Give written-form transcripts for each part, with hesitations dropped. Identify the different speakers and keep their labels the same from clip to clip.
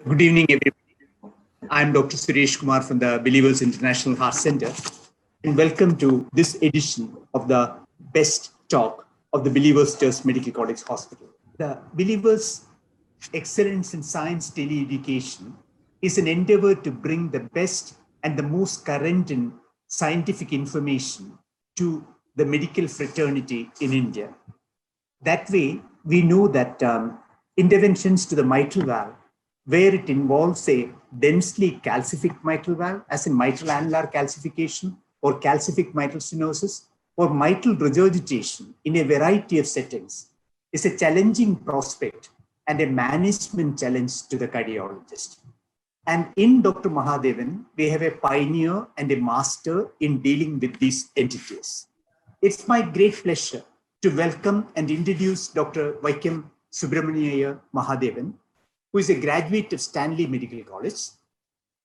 Speaker 1: Good evening, everybody. I'm Dr. Suresh Kumar from the Believers International Heart Center, and welcome to this edition of the Best Talk of the Believers Church Medical College Hospital. The Believers Excellence in Science Tele-Education is an endeavor to bring the best and the most current and scientific information to the medical fraternity in India. That way, we know that interventions to the mitral valve, where it involves a densely calcific mitral valve, as in mitral annular calcification or calcific mitral stenosis, or mitral regurgitation in a variety of settings, is a challenging prospect and a management challenge to the cardiologist. And in Dr. Mahadevan, we have a pioneer and a master in dealing with these entities. It's my great pleasure to welcome and introduce Dr. Vaikom Mahadevan, who is a graduate of Stanley Medical College.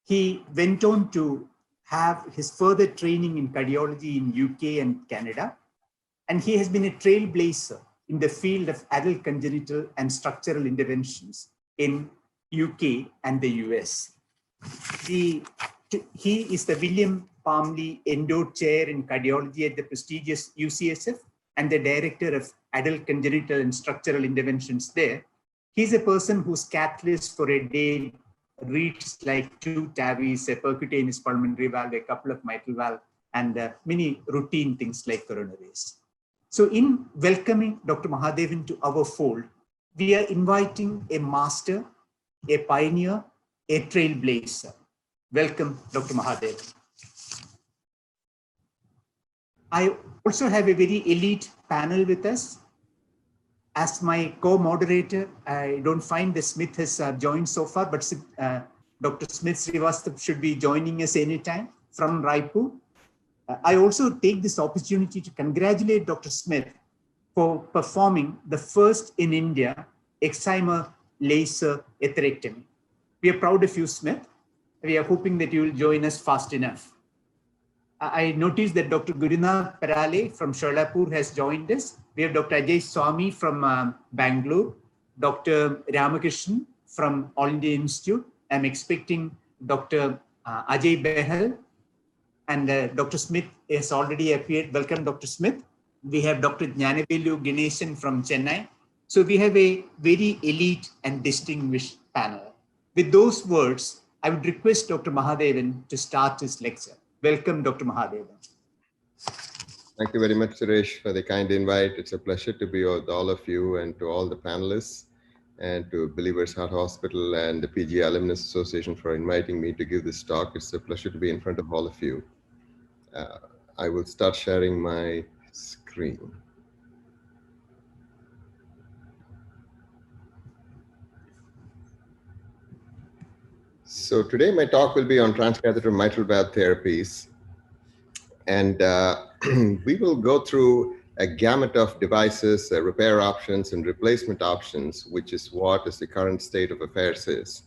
Speaker 1: He went on to have his further training in cardiology in UK and Canada, and he has been a trailblazer in the field of adult congenital and structural interventions in UK and the US. He is the William Parmley Endowed Chair in Cardiology at the prestigious UCSF and the Director of Adult Congenital and Structural Interventions there. He's a person whose cath list for a day reads like 2 TAVIs, a percutaneous pulmonary valve, a couple of mitral valve, and many routine things like coronaries. So in welcoming Dr. Mahadevan to our fold, we are inviting a master, a pioneer, a trailblazer. Welcome, Dr. Mahadevan. I also have a very elite panel with us. As my co-moderator, I don't find that Smith has joined so far, but Dr. Smith Srivastava should be joining us anytime from Raipur. I also take this opportunity to congratulate Dr. Smith for performing the first in India excimer laser atherectomy. We are proud of you, Smith. We are hoping that you will join us fast enough. I noticed that Dr. Gurinath Parale from Sholapur has joined us. We have Dr. Ajay Swami from Bangalore, Dr. Ramakrishnan from All India Institute. I'm expecting Dr. Ajay Behal, and Dr. Smith has already appeared. Welcome, Dr. Smith. We have Dr. Jnanavelu Ganesan from Chennai. So we have a very elite and distinguished panel. With those words, I would request Dr. Mahadevan to start his lecture. Welcome, Dr. Mahadevan.
Speaker 2: Thank you very much, Suresh, for the kind invite. It's a pleasure to be with all of you and to all the panelists and to Believers Heart Hospital and the PG Alumnus Association for inviting me to give this talk. It's a pleasure to be in front of all of you. I will start sharing my screen. So today my talk will be on transcatheter mitral valve therapies. And we will go through a gamut of devices, repair options, and replacement options, which is what is the current state of affairs is.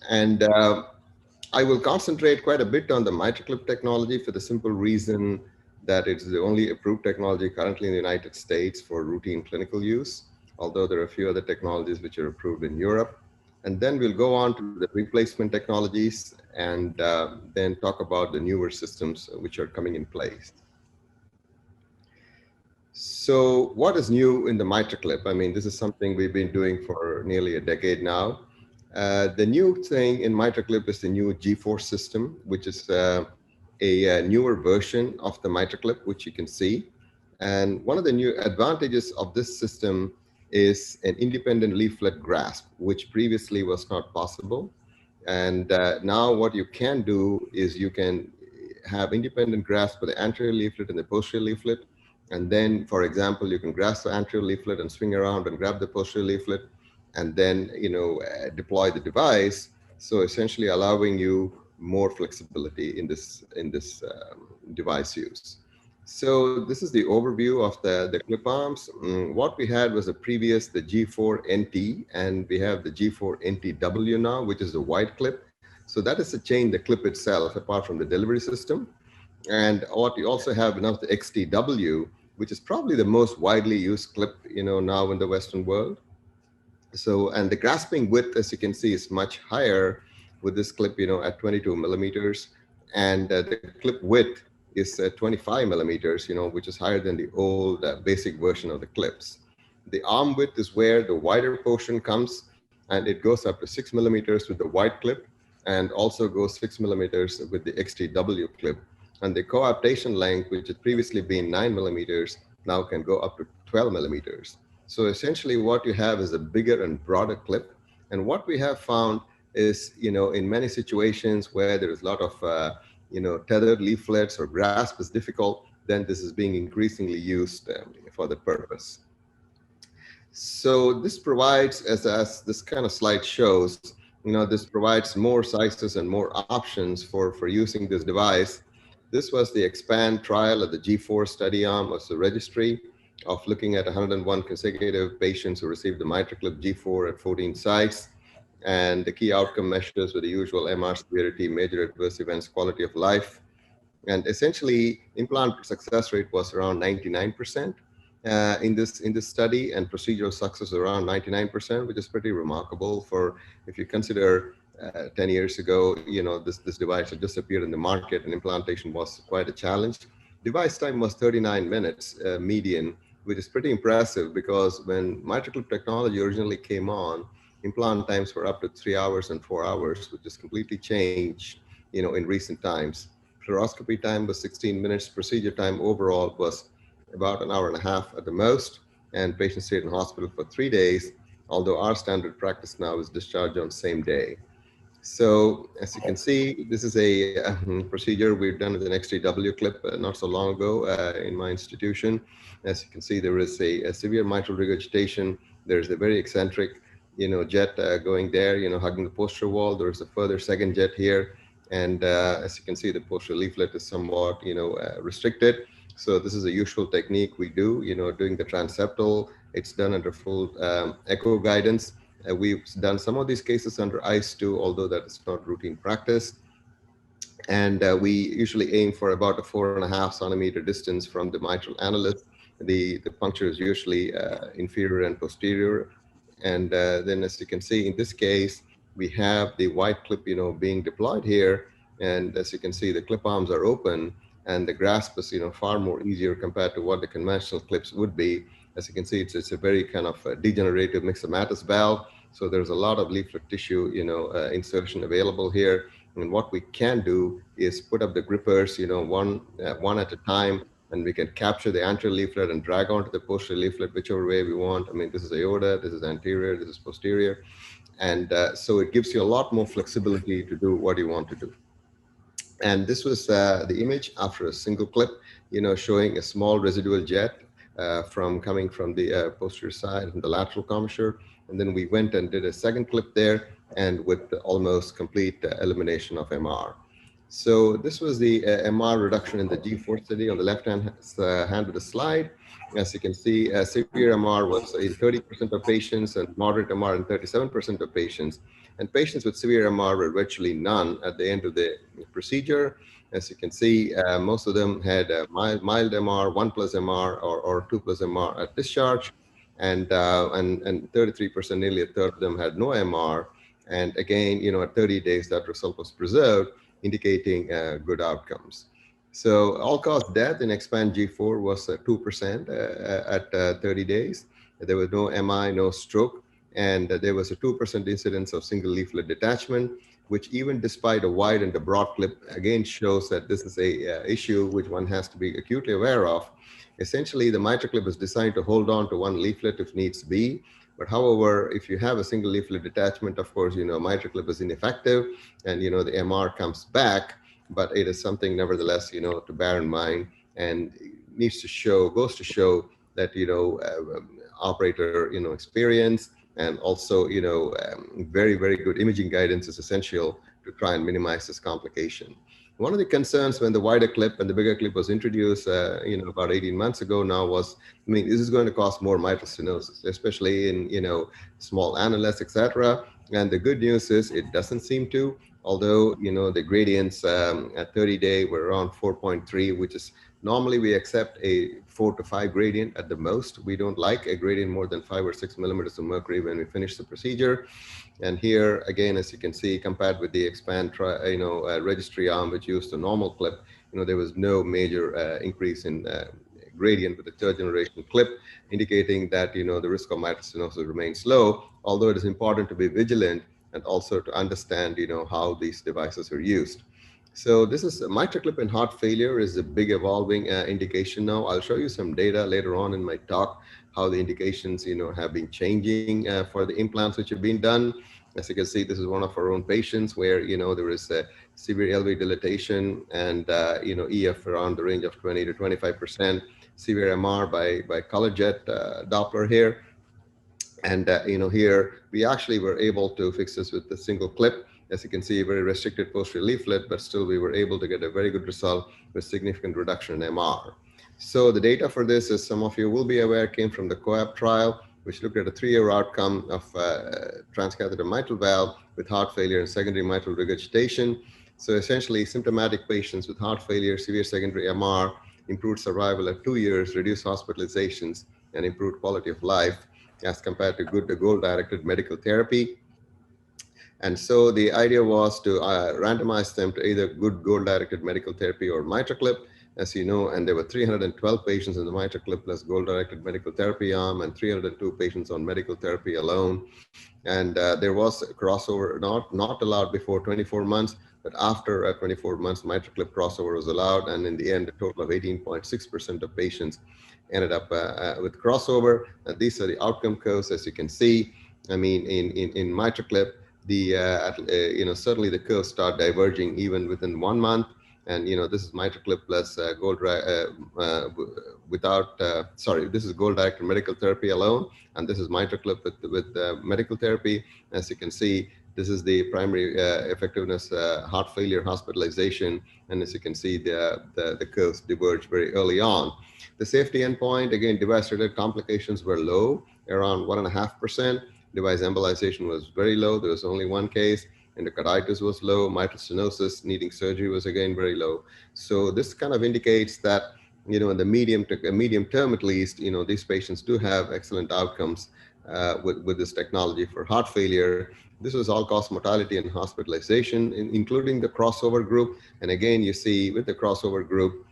Speaker 2: And I will concentrate quite a bit on the MitraClip technology for the simple reason that it's the only approved technology currently in the United States for routine clinical use, although there are a few other technologies which are approved in Europe. And then we'll go on to the replacement technologies and then talk about the newer systems which are coming in place. So what is new in the MitraClip? I mean, this is something we've been doing for nearly a decade now. The new thing in MitraClip is the new G4 system, which is a newer version of the MitraClip, which you can see. And one of the new advantages of this system is an independent leaflet grasp, which previously was not possible. And now what you can do is you can have independent grasp for the anterior leaflet and the posterior leaflet. And then, for example, you can grasp the anterior leaflet and swing around and grab the posterior leaflet and then, deploy the device. So essentially allowing you more flexibility in this device use. So this is the overview of the clip arms. What we had was the G4 NT, and we have the G4 NTW now, which is the wide clip. So that is to change the clip itself apart from the delivery system. And what you also have now the XTW, which is probably the most widely used clip, now in the Western world. So, and the grasping width, as you can see, is much higher with this clip, at 22 millimeters. And the clip width is 25 millimeters, which is higher than the old basic version of the clips. The arm width is where the wider portion comes, and it goes up to 6 millimeters with the wide clip, and also goes 6 millimeters with the XTW clip. And the coaptation length, which had previously been 9 millimeters, now can go up to 12 millimeters. So essentially what you have is a bigger and broader clip. And what we have found is, in many situations where there is a lot of, tethered leaflets or grasp is difficult, then this is being increasingly used for that purpose. So this provides, as this kind of slide shows, this provides more sizes and more options for using this device. This was the EXPAND trial of the G4 study arm of the registry of looking at 101 consecutive patients who received the MitraClip G4 at 14 sites. And the key outcome measures were the usual MR severity, major adverse events, quality of life. And essentially, implant success rate was around 99% in this study, and procedural success around 99%, which is pretty remarkable for, if you consider 10 years ago, this device had just appeared in the market and implantation was quite a challenge. Device time was 39 minutes median, which is pretty impressive because when MitraClip technology originally came on, implant times were up to 3 hours and 4 hours, which has completely changed, in recent times. Fluoroscopy time was 16 minutes. Procedure time overall was about an hour and a half at the most, and patients stayed in hospital for 3 days, although our standard practice now is discharge on same day. So as you can see, this is a procedure we've done with an XTW clip not so long ago in my institution. As you can see, there is a severe mitral regurgitation. There's a very eccentric, jet going there, hugging the posterior wall. There's a further second jet here. And as you can see, the posterior leaflet is somewhat, restricted. So this is a usual technique we do, doing the transeptal. It's done under full echo guidance. We've done some of these cases under ICE too, although that is not routine practice. And we usually aim for about a 4.5 centimeter distance from the mitral annulus. The puncture is usually inferior and posterior. And then as you can see, in this case, we have the wide clip, being deployed here. And as you can see, the clip arms are open and the grasp is, far more easier compared to what the conventional clips would be. As you can see, it's a very kind of degenerative myxomatous valve. So there's a lot of leaflet tissue, insertion available here. And what we can do is put up the grippers, one at a time, and we can capture the anterior leaflet and drag onto the posterior leaflet, whichever way we want. I mean, this is aorta, this is anterior, this is posterior. And so it gives you a lot more flexibility to do what you want to do. And this was the image after a single clip, showing a small residual jet coming from the posterior side and the lateral commissure. And then we went and did a second clip there, and with almost complete elimination of MR. So this was the MR reduction in the G4 study on the left-hand hand of the slide. As you can see, severe MR was in 30% of patients and moderate MR in 37% of patients. And patients with severe MR were virtually none at the end of the procedure. As you can see, most of them had mild MR, 1+ MR, or 2+ MR at discharge. And 33%, nearly a third of them had no MR. And again, at 30 days, that result was preserved, indicating good outcomes. So all-cause death in EXPAND G4 was 2% at 30 days. There was no MI, no stroke, and there was a 2% incidence of single leaflet detachment, which even despite a wide and a broad clip, again shows that this is a issue which one has to be acutely aware of. Essentially, the MitraClip is designed to hold on to one leaflet if needs be. But however, if you have a single leaflet detachment, of course, MitraClip is ineffective and, the MR comes back, but it is something nevertheless, to bear in mind, and goes to show that, operator, experience and also, very, very good imaging guidance is essential to try and minimize this complication. One of the concerns when the wider clip and the bigger clip was introduced, about 18 months ago now was, this is going to cause more mitral stenosis, especially in, small annulus, etc. And the good news is it doesn't seem to, although, the gradients at 30 day were around 4.3, which is Normally, we accept a 4 to 5 gradient at the most. We don't like a gradient more than 5 or 6 millimeters of mercury when we finish the procedure. And here, again, as you can see, compared with the expand registry arm, which used a normal clip, there was no major increase in gradient with the third generation clip, indicating that the risk of mitral stenosis remains low. Although it is important to be vigilant and also to understand how these devices are used. So this is MitraClip in heart failure is a big evolving indication now. I'll show you some data later on in my talk, how the indications have been changing for the implants which have been done. As you can see, this is one of our own patients where there is a severe LV dilatation and EF around the range of 20 to 25%, severe MR by color jet Doppler here. And here we actually were able to fix this with a single clip. As you can see, very restricted posterior leaflet, but still we were able to get a very good result with significant reduction in MR. So the data for this, as some of you will be aware, came from the COAP trial, which looked at a 3-year outcome of transcatheter mitral valve with heart failure and secondary mitral regurgitation. So essentially, symptomatic patients with heart failure, severe secondary MR, improved survival at 2 years, reduced hospitalizations, and improved quality of life as compared to good goal-directed medical therapy. And so the idea was to randomize them to either good goal-directed medical therapy or MitraClip, as you know, and there were 312 patients in the MitraClip plus goal-directed medical therapy arm and 302 patients on medical therapy alone. And there was a crossover not allowed before 24 months, but after 24 months, MitraClip crossover was allowed. And in the end, a total of 18.6% of patients ended up with crossover. And these are the outcome curves, as you can see. I mean, in MitraClip, certainly the curves start diverging even within 1 month. And, this is MitraClip plus this is goal-directed medical therapy alone. And this is MitraClip with medical therapy. As you can see, this is the primary effectiveness, heart failure hospitalization. And as you can see, the curves diverge very early on. The safety endpoint, again, device-related complications were low, around 1.5%. Device embolization was very low. There was only 1 case. Endocarditis was low. Mitral stenosis needing surgery was again very low. So this kind of indicates that, in the medium term at least, these patients do have excellent outcomes with this technology for heart failure. This was all-cause mortality and hospitalization, including the crossover group. And again, you see with the crossover group,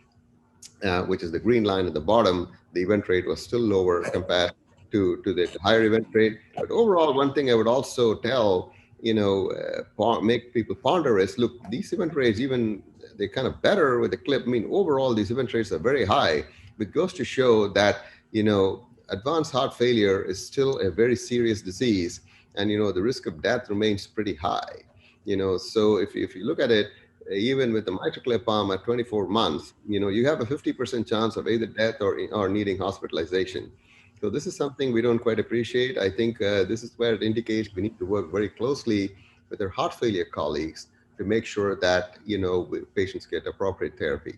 Speaker 2: which is the green line at the bottom, the event rate was still lower compared to the higher event rate. But overall, one thing I would also tell, make people ponder is, look, these event rates, even they're kind of better with the clip. I mean, overall, these event rates are very high, which goes to show that, advanced heart failure is still a very serious disease. And, the risk of death remains pretty high. So if you look at it, even with the MitraClip arm at 24 months, you have a 50% chance of either death or needing hospitalization. So this is something we don't quite appreciate. I think this is where it indicates we need to work very closely with our heart failure colleagues to make sure that, patients get appropriate therapy.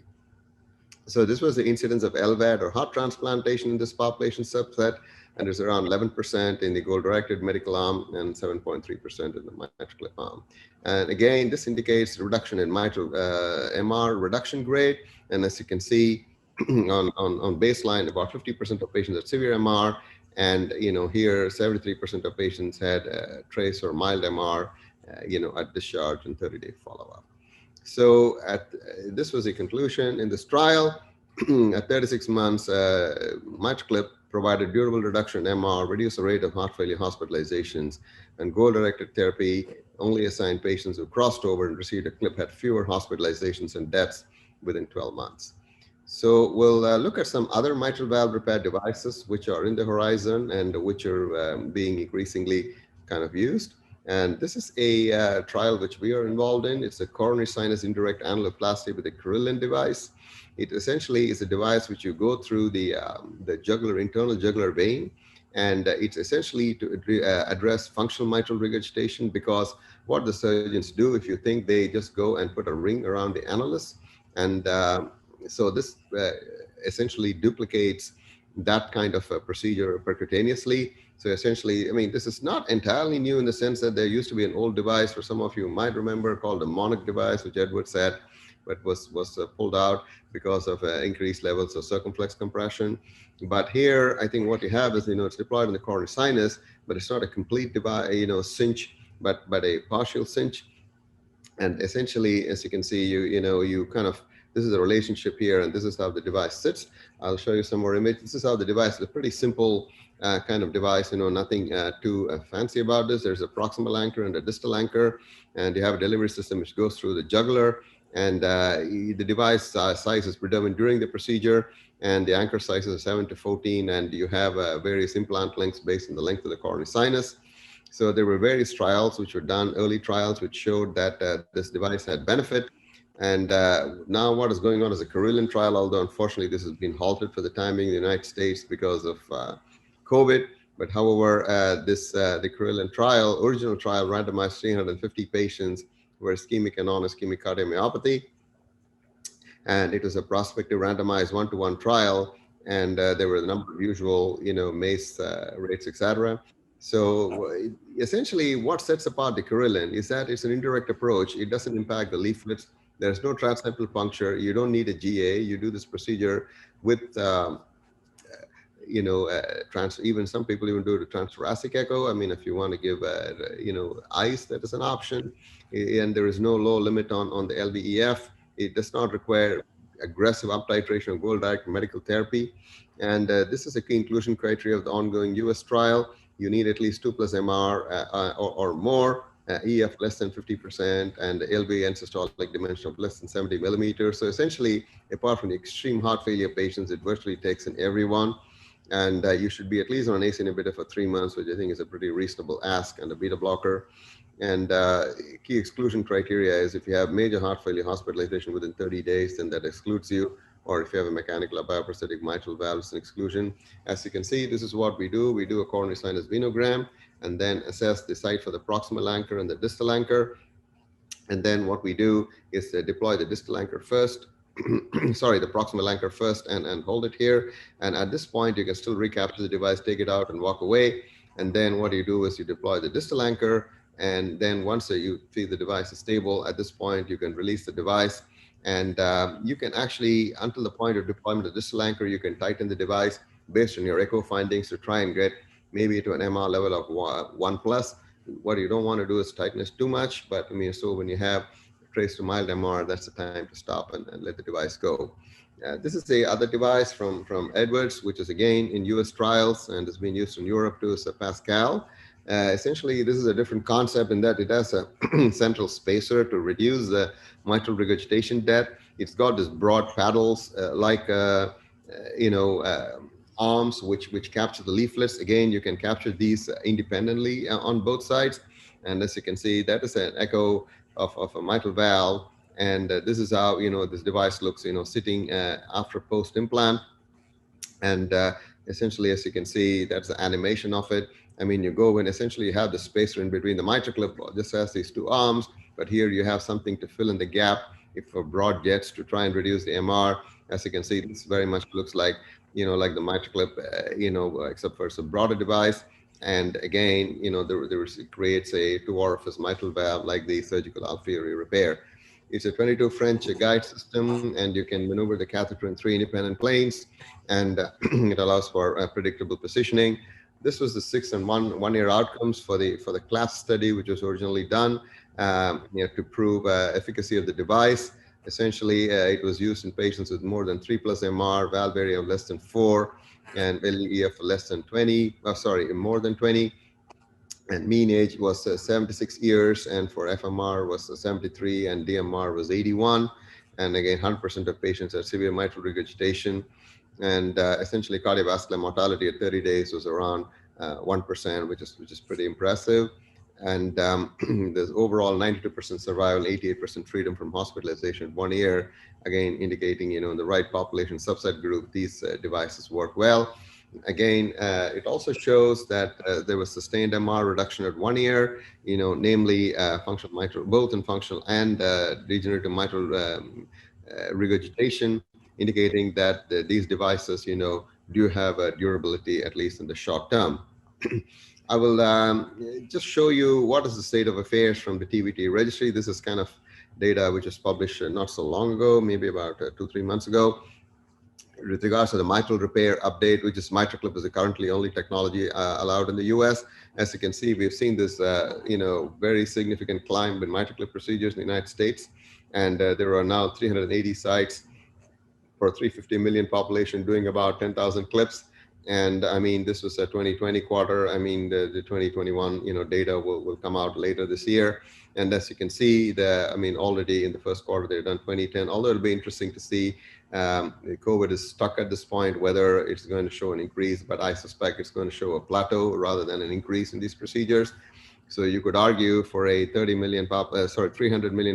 Speaker 2: So this was the incidence of LVAD or heart transplantation in this population subset, and there's around 11% in the goal-directed medical arm and 7.3% in the MitraClip arm. And again, this indicates reduction in mitral MR reduction grade. And as you can see, on baseline, about 50% of patients had severe MR, and here 73% of patients had trace or mild MR, at discharge and 30-day follow-up. So this was the conclusion in this trial. At 36 months, MitraClip provided durable reduction in MR, reduced the rate of heart failure hospitalizations, and goal-directed therapy only assigned patients who crossed over and received a clip had fewer hospitalizations and deaths within 12 months. So we'll look at some other mitral valve repair devices which are in the horizon and which are being increasingly kind of used. And this is a trial which we are involved in. It's a coronary sinus indirect annuloplasty with a Carillon device. It essentially is a device which you go through the jugular, internal jugular vein, and it's essentially to address functional mitral regurgitation, because what the surgeons do, if you think, they just go and put a ring around the annulus, and so this essentially duplicates that kind of a procedure percutaneously. So essentially, I mean, this is not entirely new in the sense that there used to be an old device, for some of you might remember, called the Monarch device, which Edward said. but was pulled out because of increased levels of circumflex compression. But here, I think what you have is, it's deployed in the coronary sinus, but it's not a complete device, cinch, but a partial cinch. And essentially, as you can see, you kind of, this is a relationship here, and this is how the device sits. I'll show you some more images. This is how the device is. A pretty simple kind of device, nothing too fancy about this. There's a proximal anchor and a distal anchor, and you have a delivery system which goes through the jugular. And the device size is predetermined during the procedure, and the anchor sizes are 7 to 14, and you have various implant lengths based on the length of the coronary sinus. So there were various trials which were done, early trials, which showed that this device had benefit. And now what is going on is a Carilion trial, although unfortunately this has been halted for the time being in the United States because of COVID. But however, the Carilion trial, original trial, randomized 350 patients who were ischemic and non-ischemic cardiomyopathy. And it was a prospective randomized 1-to-1 trial. And there were a number of usual, MACE rates, etc. So essentially what sets apart the Carilion is that it's an indirect approach. It doesn't impact the leaflets. There's no transseptal puncture. You don't need a GA. You do this procedure with, even some people even do the transthoracic echo. I mean, if you want to give, ice, that is an option. And there is no low limit on the LVEF. It does not require aggressive up-titration of goal direct medical therapy. And this is a key inclusion criteria of the ongoing US trial. You need at least 2+ MR or more, EF less than 50%, and LV and systolic dimension of less than 70 millimeters. So essentially, apart from the extreme heart failure patients, it virtually takes in everyone. And you should be at least on an ACE inhibitor for 3 months, which I think is a pretty reasonable ask, and a beta blocker. And key exclusion criteria is if you have major heart failure hospitalization within 30 days, then that excludes you. Or if you have a mechanical or bioprosthetic mitral valve, it's an exclusion. As you can see, this is what we do. We do a coronary sinus venogram and then assess the site for the proximal anchor and the distal anchor. And then what we do is deploy the distal anchor first, sorry, the proximal anchor first, and hold it here. And at this point, you can still recapture the device, take it out and walk away. And then what you do is you deploy the distal anchor. And then once you feel the device is stable, at this point, you can release the device. And you can actually, until the point of deployment of the distal anchor, you can tighten the device based on your echo findings to try and get maybe to an MR level of 1+. What you don't want to do is tighten it too much, but I mean, so when you have trace to mild MR, that's the time to stop and let the device go. This is the other device from Edwards, which is again in US trials and has been used in Europe too, as a Pascal. Essentially, this is a different concept in that it has a central spacer to reduce the mitral regurgitation depth. It's got this broad paddles arms which capture the leaflets. Again, you can capture these independently on both sides. And as you can see, that is an echo of a mitral valve. And this is how, this device looks, sitting after post-implant. And essentially, as you can see, that's the animation of it. I mean, you go and essentially you have the spacer in between. The mitral clip just has these two arms, but here you have something to fill in the gap if for broad jets to try and reduce the MR. As you can see, this very much looks like, like the mitral clip, except for it's a broader device. And again, it creates a 2-orifice mitral valve like the surgical alveolar repair. It's a 22 French guide system, and you can maneuver the catheter in 3 independent planes, and it allows for predictable positioning. This was the 6 and 1 year outcomes for the CLASP study, which was originally done to prove efficacy of the device. Essentially, it was used in patients with more than 3+ MR, valve area of less than 4, and LEF less than 20, more than 20. And mean age was 76 years, and for FMR was 73, and DMR was 81. And again, 100% of patients had severe mitral regurgitation. And essentially, cardiovascular mortality at 30 days was around 1%, which is pretty impressive. And there's overall 92% survival, 88% freedom from hospitalization 1 year. Again, indicating, in the right population subset group, these devices work well. Again, it also shows that there was sustained MR reduction at 1 year, namely functional mitral, both in functional and degenerative mitral regurgitation, indicating that these devices, do have a durability, at least in the short term. I will just show you what is the state of affairs from the TVT registry. This is kind of data which was published not so long ago, maybe about 2-3 months ago, with regards to the mitral repair update, which is MitraClip is the currently only technology allowed in the US. As you can see, we've seen this, very significant climb in MitraClip procedures in the United States. And there are now 380 sites for 350 million population doing about 10,000 clips. And I mean, this was a 2020 quarter. I mean, the 2021, data will come out later this year. And as you can see, already in the first quarter, they've done 2010, although it'll be interesting to see. COVID is stuck at this point, whether it's going to show an increase, but I suspect it's going to show a plateau rather than an increase in these procedures. So you could argue for a 300 million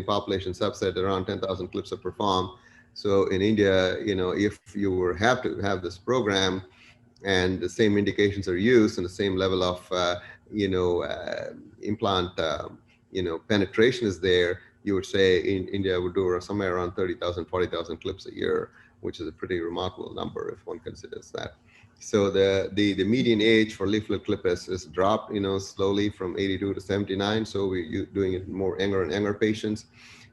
Speaker 2: population subset, around 10,000 clips are performed. So in India, if you were have to have this program and the same indications are used and the same level of, implant, penetration is there, you would say in India would do somewhere around 30,000, 40,000 clips a year, which is a pretty remarkable number if one considers that. So the median age for leaflet clip is dropped, slowly from 82 to 79. So we're doing it more younger and younger patients.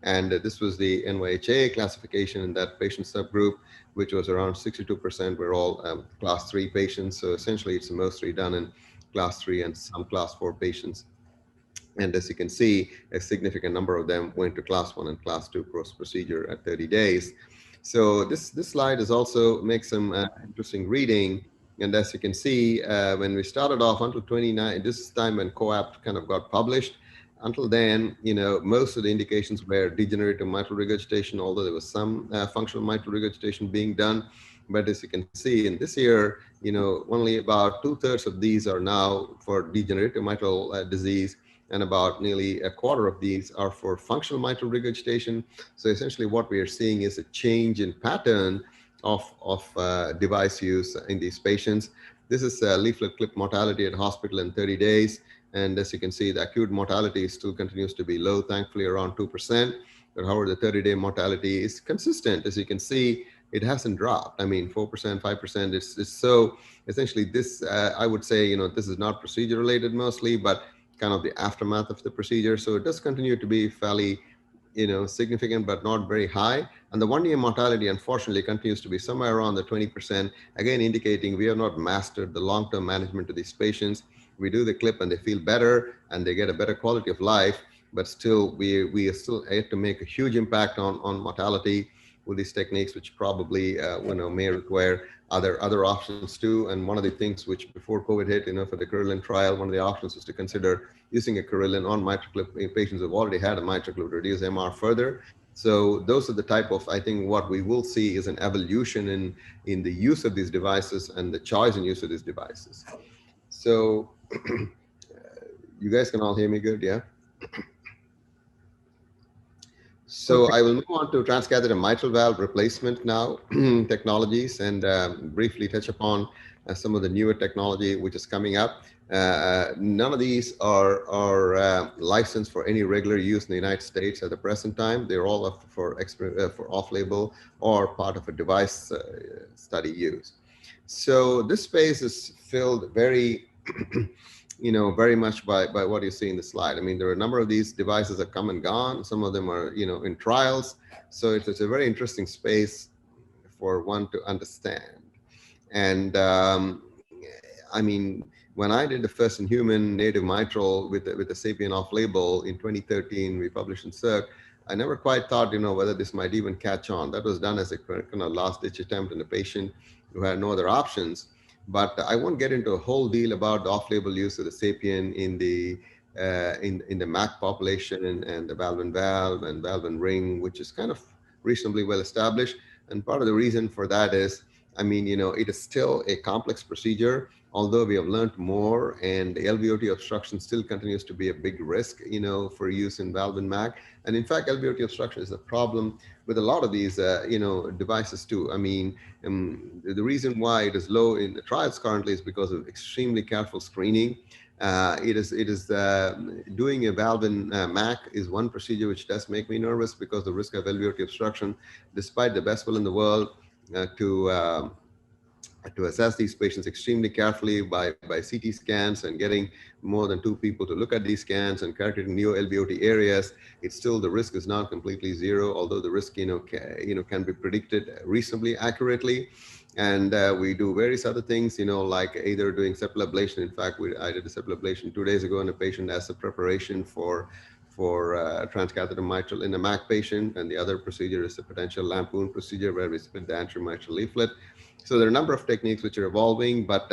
Speaker 2: And this was the NYHA classification in that patient subgroup, which was around 62% were all class 3 patients. So essentially it's mostly done in class 3 and some class 4 patients. And as you can see, a significant number of them went to class 1 and class 2 post-procedure at 30 days. So this slide is also makes some interesting reading. And as you can see, when we started off until 29, this time when COAPT kind of got published, until then, most of the indications were degenerative mitral regurgitation, although there was some functional mitral regurgitation being done. But as you can see in this year, only about 2/3 of these are now for degenerative mitral disease, and about nearly a quarter of these are for functional mitral regurgitation. So essentially what we are seeing is a change in pattern of device use in these patients. This is leaflet clip mortality at hospital in 30 days. And as you can see, the acute mortality still continues to be low, thankfully around 2%. But however, the 30-day mortality is consistent. As you can see, it hasn't dropped. I mean, 4%, 5%. It's so essentially this, I would say, this is not procedure related mostly, but kind of the aftermath of the procedure. So it does continue to be fairly, significant, but not very high. And the 1-year mortality, unfortunately, continues to be somewhere around the 20%, again, indicating we have not mastered the long-term management of these patients. We do the clip and they feel better and they get a better quality of life, but still we are still yet to make a huge impact on mortality with these techniques, which probably may require other options too. And one of the things which before COVID hit, for the Carilion trial, one of the options was to consider using a Carilion on MitraClip in patients who've already had a MitraClip to reduce MR further. So those are the type of, I think what we will see is an evolution in the use of these devices and the choice and use of these devices. So you guys can all hear me good, yeah? So I will move on to transcatheter mitral valve replacement now technologies, and briefly touch upon some of the newer technology which is coming up. None of these are licensed for any regular use in the United States at the present time. They're all for off-label or part of a device study use. So this space is filled very very much by what you see in the slide. I mean, there are a number of these devices that come and gone. Some of them are, in trials. So it's a very interesting space for one to understand. And I mean, when I did the first in human native mitral with the SAPIEN off-label in 2013, we published in Circ. I never quite thought, whether this might even catch on. That was done as a kind of last-ditch attempt in a patient who had no other options. But I won't get into a whole deal about the off-label use of the SAPIEN in the MAC population and the valve and valve and ring, which is kind of reasonably well established. And part of the reason for that is, I mean, it is still a complex procedure, although we have learned more, and the LVOT obstruction still continues to be a big risk, for use in valve and MAC. And in fact, LVOT obstruction is a problem with a lot of these, devices too. I mean, the reason why it is low in the trials currently is because of extremely careful screening. It is doing a valve in MAC is one procedure which does make me nervous because the risk of LVOT obstruction, despite the best will in the world to to assess these patients extremely carefully by CT scans and getting more than 2 people to look at these scans and calculating neo-LVOT areas. It's still, the risk is not completely zero, although the risk, can be predicted reasonably accurately. And we do various other things, like either doing septal ablation. In fact, I did a septal ablation 2 days ago in a patient as a preparation for transcatheter mitral in a MAC patient, and the other procedure is a potential lampoon procedure where we split the anterior mitral leaflet. So there are a number of techniques which are evolving, but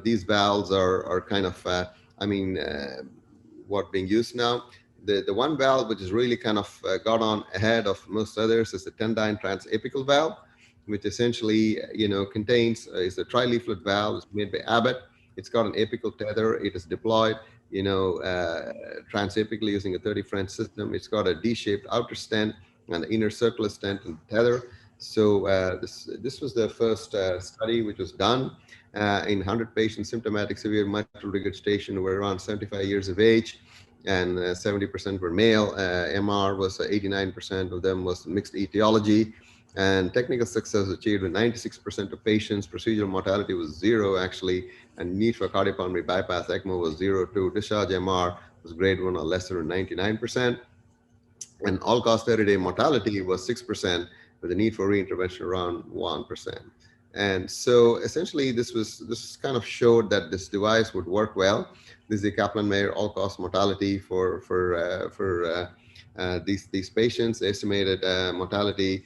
Speaker 2: these valves are kind of, what being used now. The one valve which is really kind of got on ahead of most others is the tendyne transapical valve, which essentially contains is a tri-leaflet valve. It's made by Abbott. It's got an apical tether. It is deployed transapically using a 30 French system. It's got a D-shaped outer stent and an inner circular stent and tether. So this was the first study which was done in 100 patients, symptomatic severe mitral regurgitation, who were around 75 years of age, and 70% were male. MR was 89% of them was mixed etiology, and technical success achieved with 96% of patients. Procedural mortality was 0 actually, and need for cardiopulmonary bypass ECMO was 0 too. Discharge MR was grade 1 or lesser, 99%. And all-cause 30-day mortality was 6%, with a need for reintervention around 1%. And so essentially this kind of showed that this device would work well. This is the Kaplan-Meier all-cause mortality for these patients. The estimated mortality,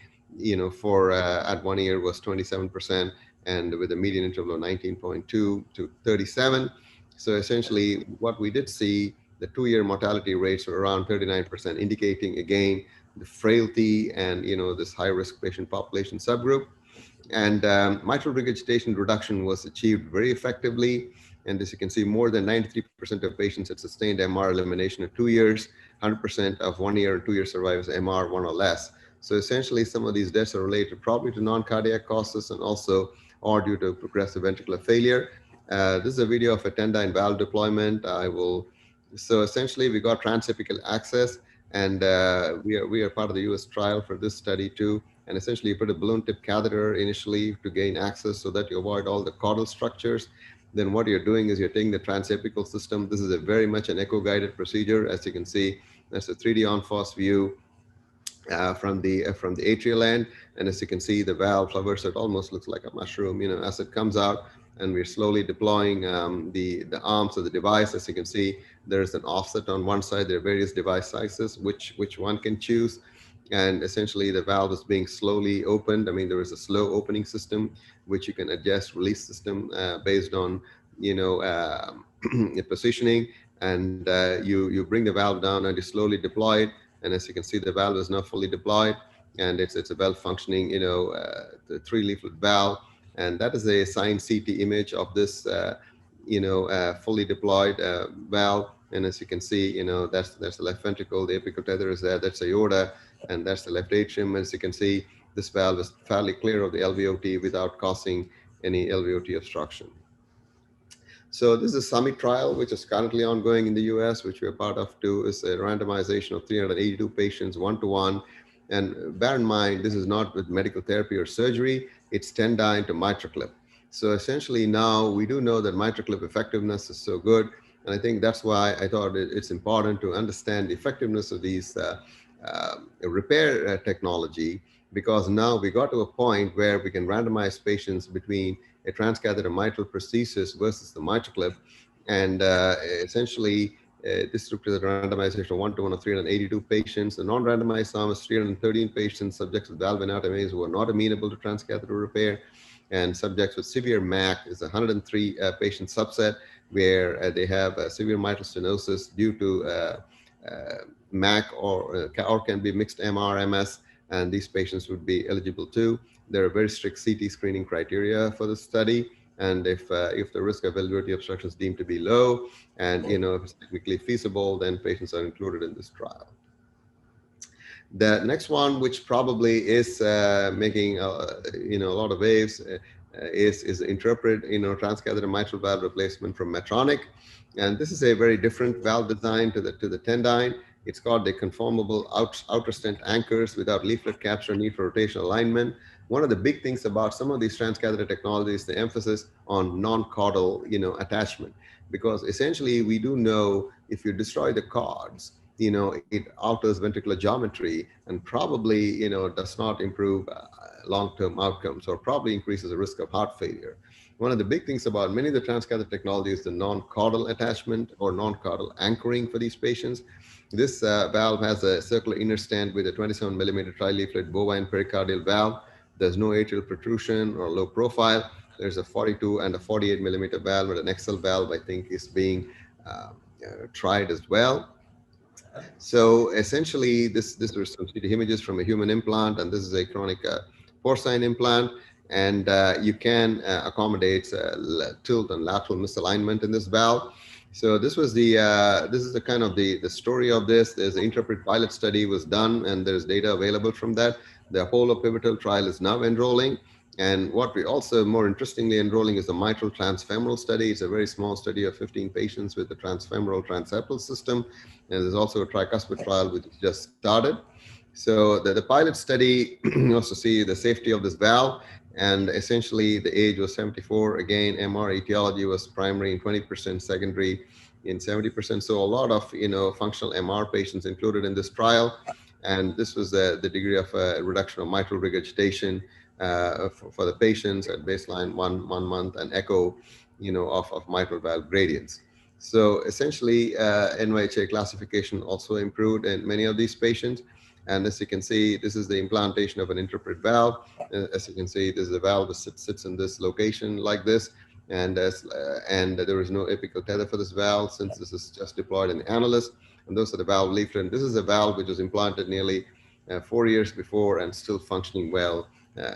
Speaker 2: for at 1 year was 27%, and with a median interval of 19.2 to 37. So essentially what we did see, the 2-year mortality rates were around 39%, indicating again the frailty and this high-risk patient population subgroup. And mitral regurgitation reduction was achieved very effectively. And as you can see, more than 93% of patients had sustained MR elimination at 2 years, 100% of 1 year and 2 year survivors MR 1 or less. So essentially, some of these deaths are related probably to non-cardiac causes and also or due to progressive ventricular failure. This is a video of a tendyne valve deployment. So essentially, we got transapical access, and we are part of the US trial for this study too. And essentially, you put a balloon tip catheter initially to gain access so that you avoid all the caudal structures. Then what you're doing is you're taking the transapical system. This is a very much an echo-guided procedure. As you can see, that's a 3D on-FOSS view from the atrial end. And as you can see, the valve flowers, it almost looks like a mushroom, as it comes out. And we're slowly deploying the arms of the device. As you can see, there's an offset on one side. There are various device sizes, which one can choose. And essentially, the valve is being slowly opened. I mean, there is a slow opening system, which you can adjust release system based on, the positioning. And you bring the valve down and you slowly deploy it. And as you can see, the valve is now fully deployed, and it's a well-functioning, the 3-leaflet valve. And that is a signed CT image of this, fully deployed valve. And as you can see, that's the left ventricle, the apical tether is there, that's aorta, and that's the left atrium. As you can see, this valve is fairly clear of the LVOT without causing any LVOT obstruction. So this is a SUMMIT trial, which is currently ongoing in the US, which we're part of too. Is a randomization of 382 patients, 1-to-1. And bear in mind, this is not with medical therapy or surgery, it's tendyne to MitraClip. So essentially now we do know that MitraClip effectiveness is so good. And I think that's why I thought it's important to understand the effectiveness of these repair technology, because now we got to a point where we can randomize patients between a transcatheter mitral prosthesis versus the MitraClip. And essentially, this looked at the randomization of 1-to-1 of 382 patients. The non-randomized arm is 313 patients, subjects with valve anatomies who are not amenable to transcatheter repair. And subjects with severe MAC is a 103 patient subset where they have severe mitral stenosis due to MAC or can be mixed MR-MS, and these patients would be eligible too. There are very strict CT screening criteria for the study, and if the risk of LVOT obstruction is deemed to be low, and if it's technically feasible, then patients are included in this trial. The next one, which probably is making a lot of waves, is interpret transcatheter mitral valve replacement from Medtronic. And this is a very different valve design to the tendyne. It's called the conformable outer stent anchors without leaflet capture, need for rotational alignment. One of the big things about some of these transcatheter technologies, the emphasis on non-caudal, attachment, because essentially we do know if you destroy the cords, it alters ventricular geometry and probably, does not improve long-term outcomes, or probably increases the risk of heart failure. One of the big things about many of the transcatheter technologies is the non-caudal attachment or non-caudal anchoring for these patients. This valve has a circular inner stent with a 27 millimeter tri-leaflet bovine pericardial valve. There's no atrial protrusion or low profile. There's a 42 and a 48 millimeter valve, but an XL valve, I think, is being tried as well. So essentially, this are some CT images from a human implant, and this is a chronic porcine implant, and you can accommodate tilt and lateral misalignment in this valve. So this was this is the kind of the story of this. There's an Interpret pilot study was done, and there's data available from that. The Apollo pivotal trial is now enrolling. And what we also more interestingly enrolling is the mitral transfemoral study. It's a very small study of 15 patients with the transfemoral transeptal system. And there's also a tricuspid trial which just started. So the pilot study also see the safety of this valve. And essentially the age was 74. Again, MR etiology was primary in 20%, secondary in 70%. So a lot of, functional MR patients included in this trial. And this was the degree of reduction of mitral regurgitation for the patients at baseline 1 month, and echo, of mitral valve gradients. So essentially, NYHA classification also improved in many of these patients. And as you can see, this is the implantation of an Interpret valve. As you can see, this is a valve that sits in this location like this. And there is no apical tether for this valve, since this is just deployed in the annulus. And those are the valve leaflet. And this is a valve which was implanted nearly 4 years before and still functioning well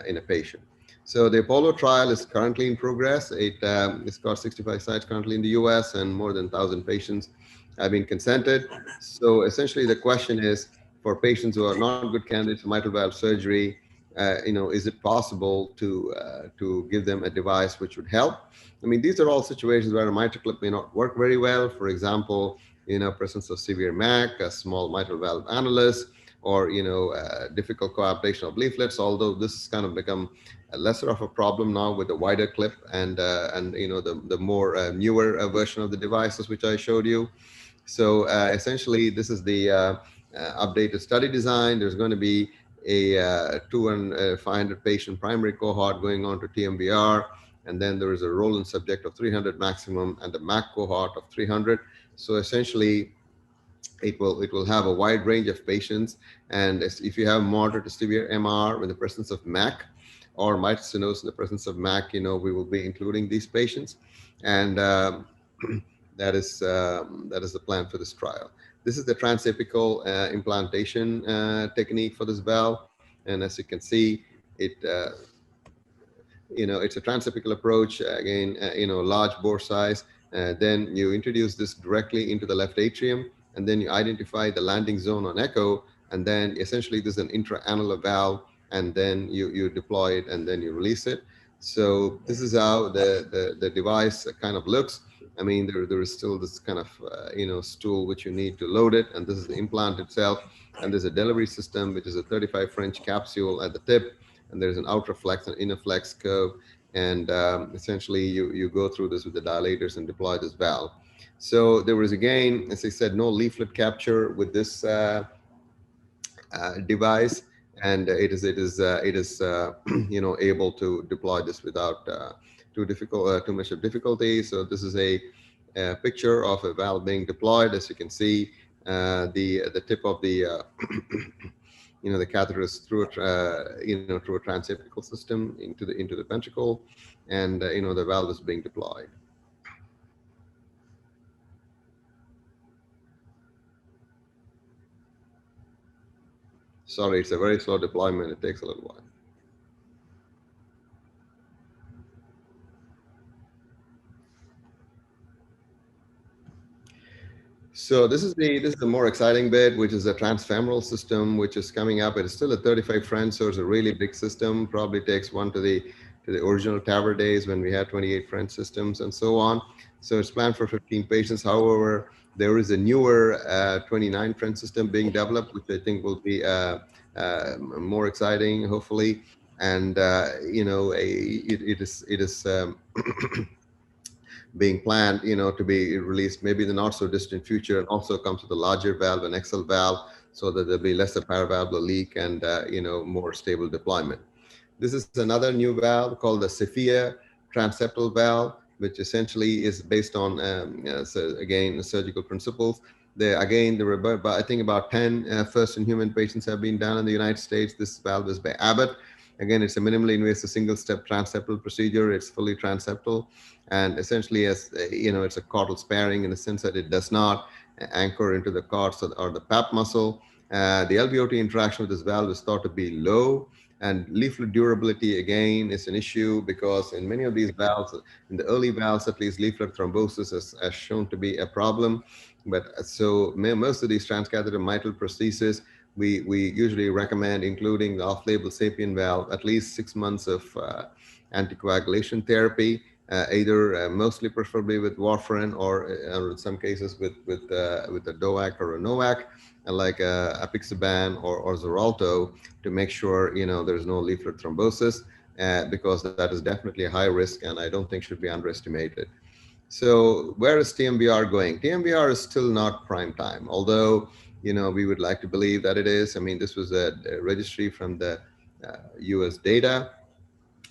Speaker 2: in a patient. So the Apollo trial is currently in progress. It's got 65 sites currently in the US, and more than 1,000 patients have been consented. So essentially the question is, for patients who are not good candidates for mitral valve surgery, is it possible to give them a device which would help? I mean, these are all situations where a mitral clip may not work very well. For example, presence of severe MAC, a small mitral valve annulus, or difficult coaptation of leaflets. Although this has kind of become a lesser of a problem now with the wider clip and the more newer version of the devices which I showed you. So essentially, this is the updated study design. There's going to be a 500 patient primary cohort going on to TMVR, and then there is a roll-in subject of 300 maximum and a MAC cohort of 300. So essentially, it will have a wide range of patients. And if you have moderate to severe MR with the presence of MAC, or mitral stenosis in the presence of MAC, we will be including these patients. And that is the plan for this trial. This is the transapical implantation technique for this valve. And as you can see, it's a transapical approach. Again, large bore size. Then you introduce this directly into the left atrium, and then you identify the landing zone on echo, and then essentially this is an intra-annular valve, and then you deploy it, and then you release it. So this is how the device kind of looks. I mean, there is still this kind of stool which you need to load it, and this is the implant itself. And there's a delivery system which is a 35 French capsule at the tip, and there's an outer flex and inner flex curve. And essentially you go through this with the dilators and deploy this valve. So there was, again, as I said, no leaflet capture with this device, and it is able to deploy this without too much of difficulty. So this is a picture of a valve being deployed. As you can see, the tip of the the catheter is through a transapical system into the ventricle, and the valve is being deployed. Sorry, it's a very slow deployment. It takes a little while. So this is the more exciting bit, which is a transfemoral system, which is coming up. It is still a 35 French, so it's a really big system. Probably takes one to the original TAVR days when we had 28 French systems and so on. So it's planned for 15 patients. However, There is a newer 29 French system being developed, which I think will be more exciting, hopefully. And it is being planned, to be released maybe in the not so distant future, and also comes with a larger valve, an XL valve, so that there'll be lesser paravalvular leak and more stable deployment. This is another new valve called the Sophia transeptal valve, which essentially is based on, so again, surgical principles. There were about, I think about 10 first-in-human patients have been done in the United States. This valve is by Abbott. Again, it's a minimally invasive single-step transeptal procedure. It's fully transeptal, and essentially, as it's a caudal sparing in the sense that it does not anchor into the cord or the pap muscle. The LVOT interaction with this valve is thought to be low, and leaflet durability, again, is an issue because in many of these valves, in the early valves at least, leaflet thrombosis has shown to be a problem. But so most of these transcatheter mitral prostheses, we usually recommend including the off-label sapien valve, at least 6 months of anticoagulation therapy, either mostly preferably with warfarin or in some cases with a DOAC or a NOAC, like apixaban or Xarelto, to make sure there's no leaflet thrombosis, because that is definitely a high risk and I don't think should be underestimated. So where is TMVR going? TMVR is still not prime time, although we would like to believe that it is. I mean, this was a registry from the US data.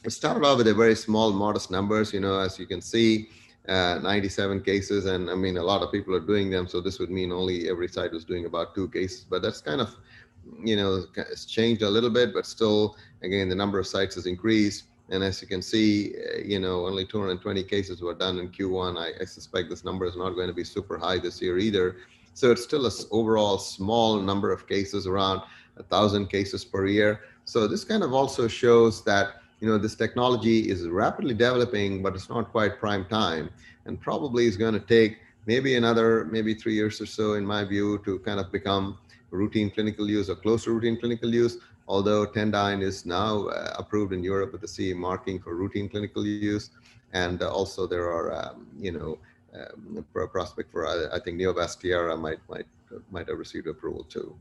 Speaker 2: It started off with a very small, modest numbers, as you can see, 97 cases. And I mean, a lot of people are doing them. So this would mean only every site was doing about 2 cases, but that's kind of, it's changed a little bit, but still, again, the number of sites has increased. And as you can see, only 220 cases were done in Q1. I suspect this number is not going to be super high this year either. So it's still an overall small number of cases, around 1,000 cases per year. So this kind of also shows that this technology is rapidly developing, but it's not quite prime time, and probably is going to take maybe 3 years or so, in my view, to kind of become routine clinical use or close to routine clinical use. Although Tendyne is now approved in Europe with the CE marking for routine clinical use, and also there are prospect for, I think Neovasc might have received approval too,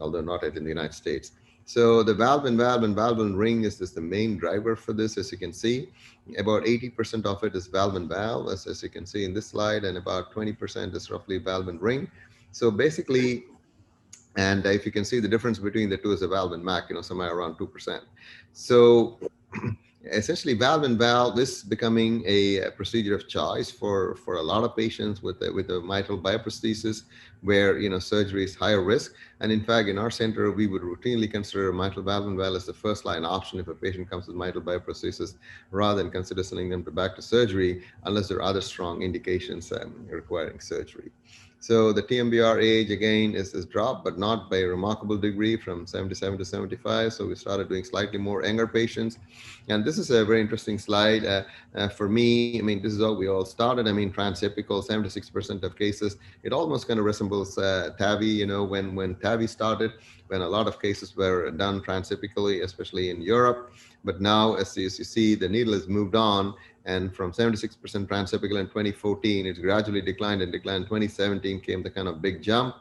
Speaker 2: although not yet in the United States. So the valve and ring is the main driver for this. As you can see, about 80% of it is valve and valve, as you can see in this slide, and about 20% is roughly valve and ring. So basically, and if you can see, the difference between the two is a valve and MAC, somewhere around 2%. So essentially, valve and valve is becoming a procedure of choice for a lot of patients with a mitral bioprosthesis, where surgery is higher risk. And in fact, in our center, we would routinely consider mitral valve and valve as the first line option if a patient comes with mitral bioprosthesis, rather than consider sending them back to surgery unless there are other strong indications requiring surgery. So the TMVR age, again, is dropped, but not by a remarkable degree, from 77 to 75. So we started doing slightly more younger patients. And this is a very interesting slide. For me, I mean, this is how we all started. I mean, transapical, 76% of cases. It almost kind of resembles TAVI, when TAVI started, when a lot of cases were done transapically, especially in Europe. But now, as you see, the needle has moved on. And from 76% transapical in 2014, it's gradually declined. In 2017 came the kind of big jump.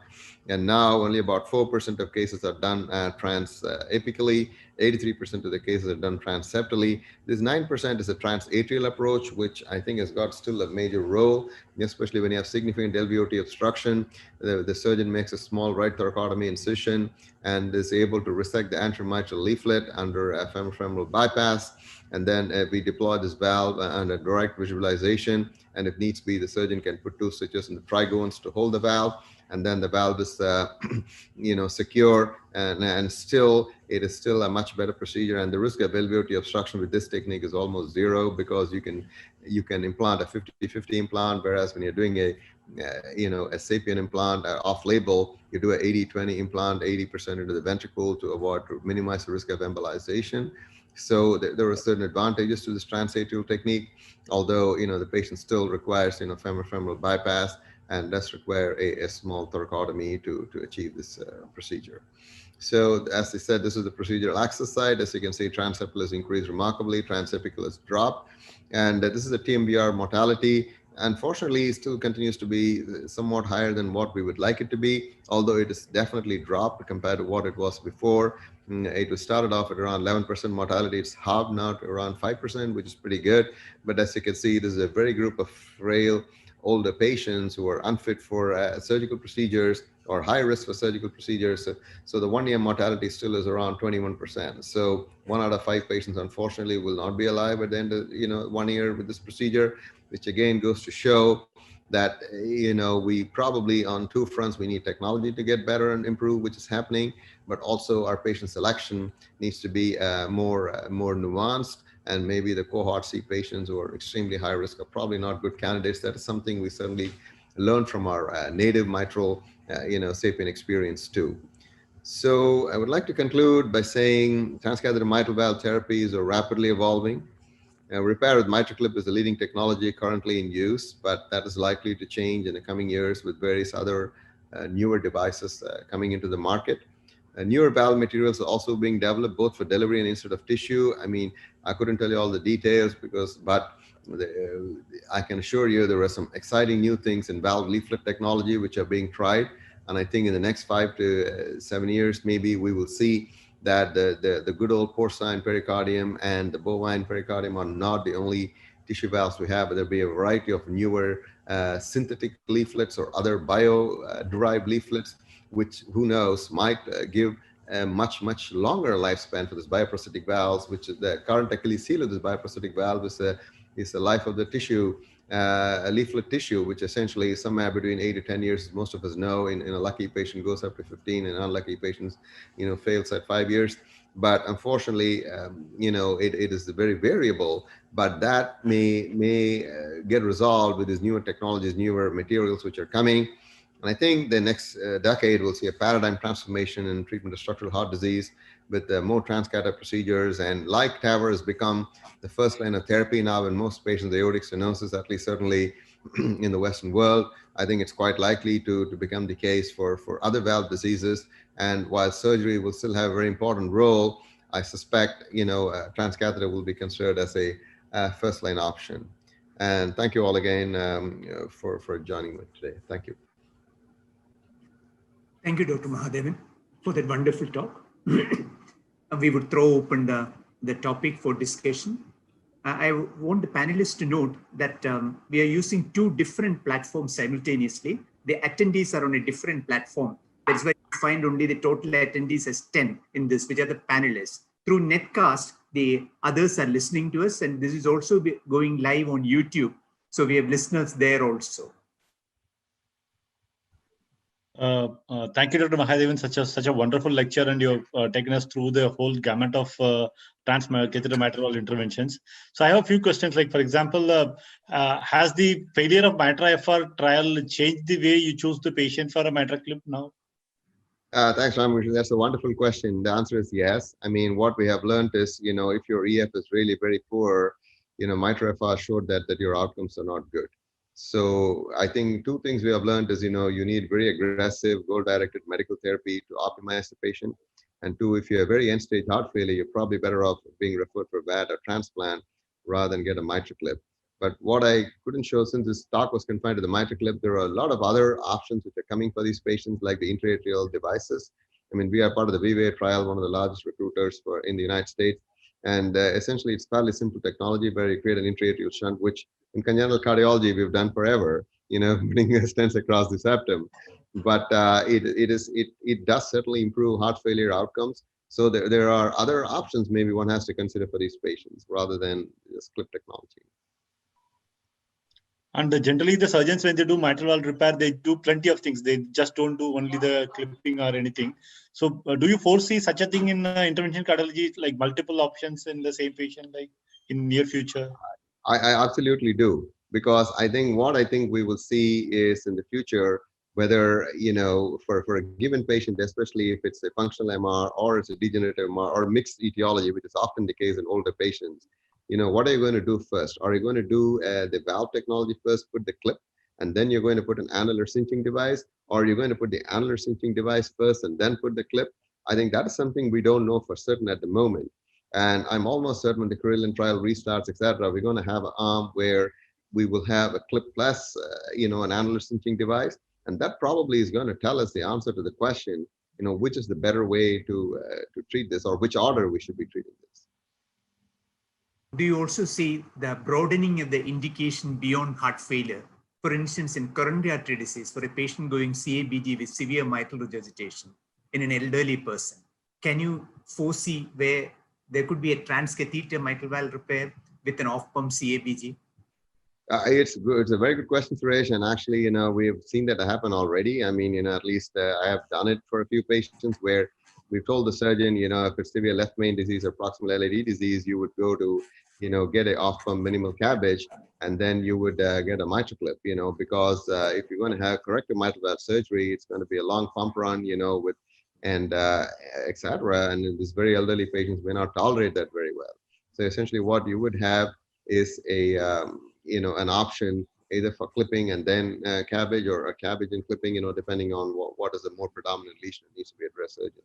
Speaker 2: And now only about 4% of cases are done transapically. 83% of the cases are done transeptally. This 9% is a transatrial approach, which I think has got still a major role, especially when you have significant LVOT obstruction. The surgeon makes a small right thoracotomy incision and is able to resect the anteromitral leaflet under a femoral bypass. And then we deploy this valve under direct visualization. And if needs be, the surgeon can put 2 stitches in the trigones to hold the valve. And then the valve is, secure, and still, it is still a much better procedure. And the risk of LVOT obstruction with this technique is almost zero, because you can implant a 50-50 implant, whereas when you're doing a sapien implant off-label, you do a 80-20 implant, 80% into the ventricle to minimize the risk of embolization. So there are certain advantages to this transatrial technique, although the patient still requires femoral bypass, and does require a small thoracotomy to achieve this procedure. So as I said, this is the procedural access side. As you can see, transeptal has increased remarkably, transapical has dropped. And this is the TMVR mortality. unfortunately still continues to be somewhat higher than what we would like it to be, although it has definitely dropped compared to what it was before. It was started off at around 11% mortality. It's halved now to around 5%, which is pretty good. But as you can see, this is a very group of frail older patients who are unfit for surgical procedures or high risk for surgical procedures. So the 1 year mortality still is around 21%. So 1 out of 5 patients, unfortunately, will not be alive at the end of 1 year with this procedure, which again goes to show that we probably on two fronts. We need technology to get better and improve, which is happening, but also our patient selection needs to be more nuanced, and maybe the cohort C patients who are extremely high risk are probably not good candidates. That is something we certainly learned from our native mitral sapien experience too. So I would like to conclude by saying transcatheter mitral valve therapies are rapidly evolving. Repair with MitraClip is the leading technology currently in use, but that is likely to change in the coming years with various other newer devices coming into the market. Newer valve materials are also being developed both for delivery and insert of tissue. I mean, I couldn't tell you all the details but I can assure you there are some exciting new things in valve leaflet technology which are being tried. And I think in the next 5 to 7 years, maybe we will see that the good old porcine pericardium and the bovine pericardium are not the only tissue valves we have, but there'll be a variety of newer synthetic leaflets or other bio-derived leaflets, which who knows might give a much longer lifespan for this bioprosthetic valves, which is the current Achilles heel of this bioprosthetic valve is the life of the tissue, a leaflet tissue, which essentially is somewhere between 8 to 10 years. Most of us know in a lucky patient goes up to 15, and unlucky patients, fails at 5 years. But unfortunately, it is very variable, but that may get resolved with these newer technologies, newer materials which are coming. And I think the next decade will see a paradigm transformation in treatment of structural heart disease with more transcatheter procedures. And like TAVR has become the first line of therapy now in most patients with aortic stenosis, at least certainly in the Western world, I think it's quite likely to become the case for other valve diseases. And while surgery will still have a very important role, I suspect, transcatheter will be considered as a first line option. And thank you all again for joining me today. Thank you.
Speaker 1: Thank you, Dr. Mahadevan, for that wonderful talk. We would throw open the topic for discussion. I want the panelists to note that we are using 2 different platforms simultaneously. The attendees are on a different platform. That's why you find only the total attendees as 10 in this, which are the panelists. Through Netcast, the others are listening to us, and this is also going live on YouTube. So we have listeners there also.
Speaker 3: Thank you, Dr. Mahadevan, such a wonderful lecture, and you've taken us through the whole gamut of transcatheter mitral interventions. So I have a few questions. Like, for example, has the failure of MITRA FR trial changed the way you choose the patient for a MitraClip now?
Speaker 2: Thanks, Ramakrishnan. That's a wonderful question. The answer is yes. I mean, what we have learned is, if your EF is really very poor, MITRA FR showed that your outcomes are not good. So I think 2 things we have learned is, you need very aggressive goal-directed medical therapy to optimize the patient. And 2, if you have very end-stage heart failure, you're probably better off being referred for VAD or transplant rather than get a MitraClip. But what I couldn't show, since this talk was confined to the MitraClip, there are a lot of other options which are coming for these patients, like the intraatrial devices. I mean, we are part of the VIVA trial, one of the largest recruiters in the United States. And essentially, it's fairly simple technology where you create an intraatrial shunt, which in congenital cardiology we've done forever, putting stents across the septum. But it does certainly improve heart failure outcomes. So there are other options maybe one has to consider for these patients rather than just clip technology.
Speaker 3: And generally, the surgeons, when they do mitral valve repair, they do plenty of things. They just don't do only the clipping or anything. So do you foresee such a thing in intervention cardiology, like multiple options in the same patient, like in near future?
Speaker 2: I absolutely do, because I think we will see is in the future, whether, for a given patient, especially if it's a functional MR or it's a degenerative MR or mixed etiology, which is often the case in older patients, what are you going to do first? Are you going to do the valve technology first, put the clip, and then you're going to put an annular cinching device? Or are you going to put the annular cinching device first and then put the clip? I think that is something we don't know for certain at the moment. And I'm almost certain when the Carilion trial restarts, etc., we're going to have an arm where we will have a clip plus, an annular cinching device, and that probably is going to tell us the answer to the question, which is the better way to treat this, or which order we should be treating this.
Speaker 1: Do you also see the broadening of the indication beyond heart failure? For instance, in coronary artery disease, for a patient going CABG with severe mitral regurgitation in an elderly person, can you foresee where there could be a transcatheter mitral valve repair with an off-pump CABG?
Speaker 2: It's good. It's a very good question, Suresh. And actually, we've seen that happen already. I mean, at least I have done it for a few patients where we've told the surgeon, if it's severe left main disease or proximal LAD disease, you would go to, get a off-pump minimal cabbage, and then you would get a mitral clip, because if you're going to have corrective mitral valve surgery, it's going to be a long pump run, with and etc. And these very elderly patients may not tolerate that very well. So essentially, what you would have is an option either for clipping and then cabbage, or a cabbage and clipping, depending on what is the more predominant lesion that needs to be addressed surgically.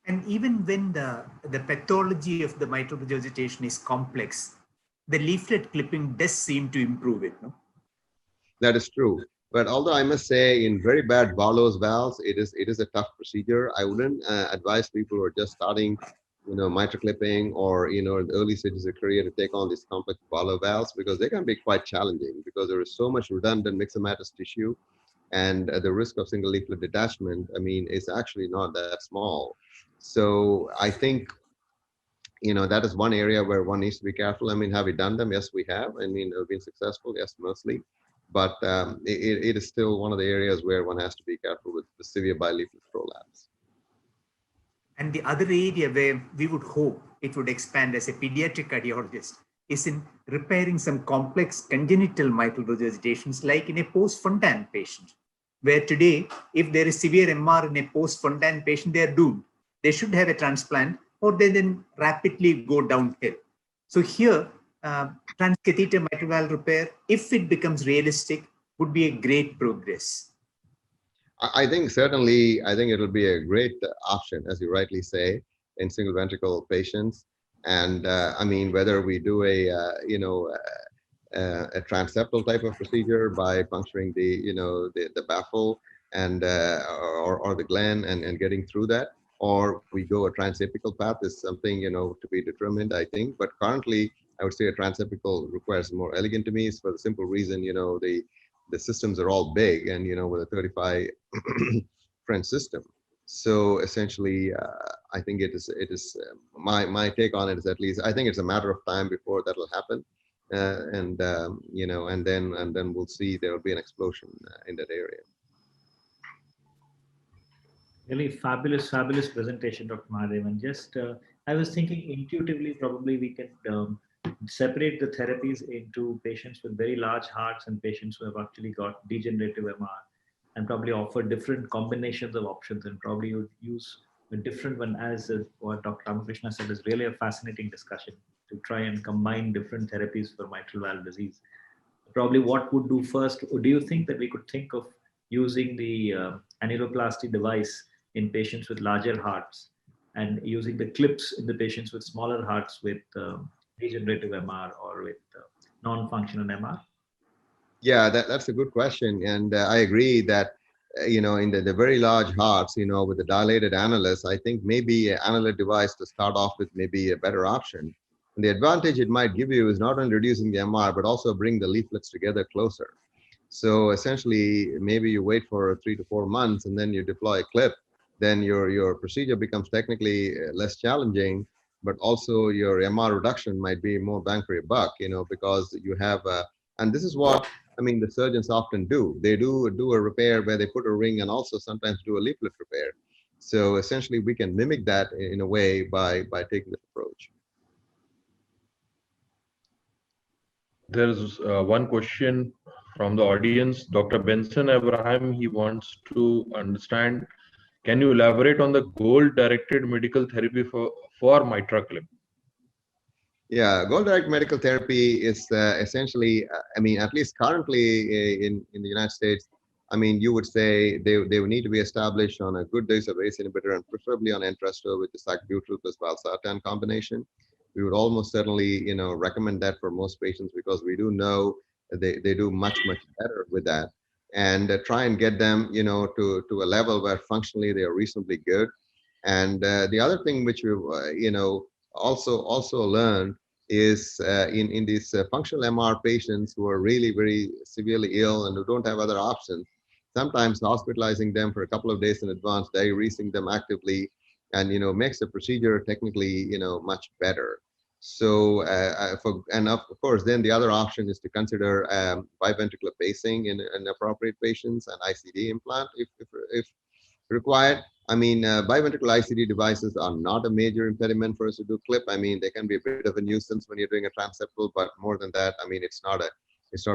Speaker 1: And even when the pathology of the mitral regurgitation is complex, the leaflet clipping does seem to improve it, no?
Speaker 2: That is true. But although I must say, in very bad Barlow's valves, it is a tough procedure. I wouldn't advise people who are just starting, mitral clipping, or in the early stages of career to take on these complex Barlow valves, because they can be quite challenging, because there is so much redundant myxomatous tissue, and the risk of single leaflet detachment, is actually not that small. So I think, that is one area where one needs to be careful. Have we done them? Yes, we have. We've been successful. Yes, mostly. But it is still one of the areas where one has to be careful with the severe bileaflet prolapse.
Speaker 1: And the other area where we would hope it would expand as a pediatric cardiologist is in repairing some complex congenital mitral regurgitations, like in a post-Fontan patient, where today, if there is severe MR in a post-Fontan patient, they are doomed. They should have a transplant, or they then rapidly go downhill. So here, transcatheter mitral valve repair, if it becomes realistic, would be a great progress.
Speaker 2: I think certainly, it'll be a great option, as you rightly say, in single ventricle patients. And whether we do a transeptal type of procedure by puncturing the baffle and or the gland and getting through that, or we go a transapical path, is something to be determined, I think. But currently, I would say a transapical requires more elegectomies, for the simple reason, the systems are all big, and with a 35 French system. So essentially, I think it is my take on it is, at least I think it's a matter of time before that will happen, and then we'll see there will be an explosion in that area.
Speaker 4: Really fabulous presentation, Dr. Mahadevan. Just I was thinking intuitively, probably we can separate the therapies into patients with very large hearts and patients who have actually got degenerative MR, and probably offer different combinations of options, and probably you would use a different one, as what Dr. Ramakrishna said is really a fascinating discussion, to try and combine different therapies for mitral valve disease. Probably what would do first, or do you think that we could think of using the annuloplasty device in patients with larger hearts, and using the clips in the patients with smaller hearts with degenerative MR or with non-functional MR?
Speaker 2: Yeah, that's a good question. And I agree that, in the very large hearts, with the dilated annulus, I think maybe an annular device to start off with may be a better option. And the advantage it might give you is not only reducing the MR, but also bring the leaflets together closer. So essentially, maybe you wait for 3 to 4 months and then you deploy a clip, then your procedure becomes technically less challenging, but also your MR reduction might be more bang for your buck, because you have, and this is what, the surgeons often do. They do a repair where they put a ring and also sometimes do a leaflet repair. So essentially, we can mimic that in a way by taking this approach.
Speaker 5: There's one question from the audience. Dr. Benson Abraham, he wants to understand, can you elaborate on the goal-directed medical therapy for mitral clip?
Speaker 2: Yeah, goal-directed medical therapy is essentially, at least currently in the United States, you would say they would need to be established on a good dose of ACE inhibitor, and preferably on Entresto with the sacubitril plus valsartan combination. we would almost certainly, recommend that for most patients, because we do know they do much better with that, and try and get them, to a level where functionally they are reasonably good. And the other thing which we, also learned is in these functional MR patients who are really very severely ill and who don't have other options, sometimes hospitalizing them for a couple of days in advance, diuresing them actively, and makes the procedure technically much better. So and of course, then the other option is to consider biventricular pacing in appropriate patients, and ICD implant if required. I mean, biventricular ICD devices are not a major impediment for us to do clip. I mean, they can be a bit of a nuisance when you're doing a transeptal, but more than that, I mean, it's not a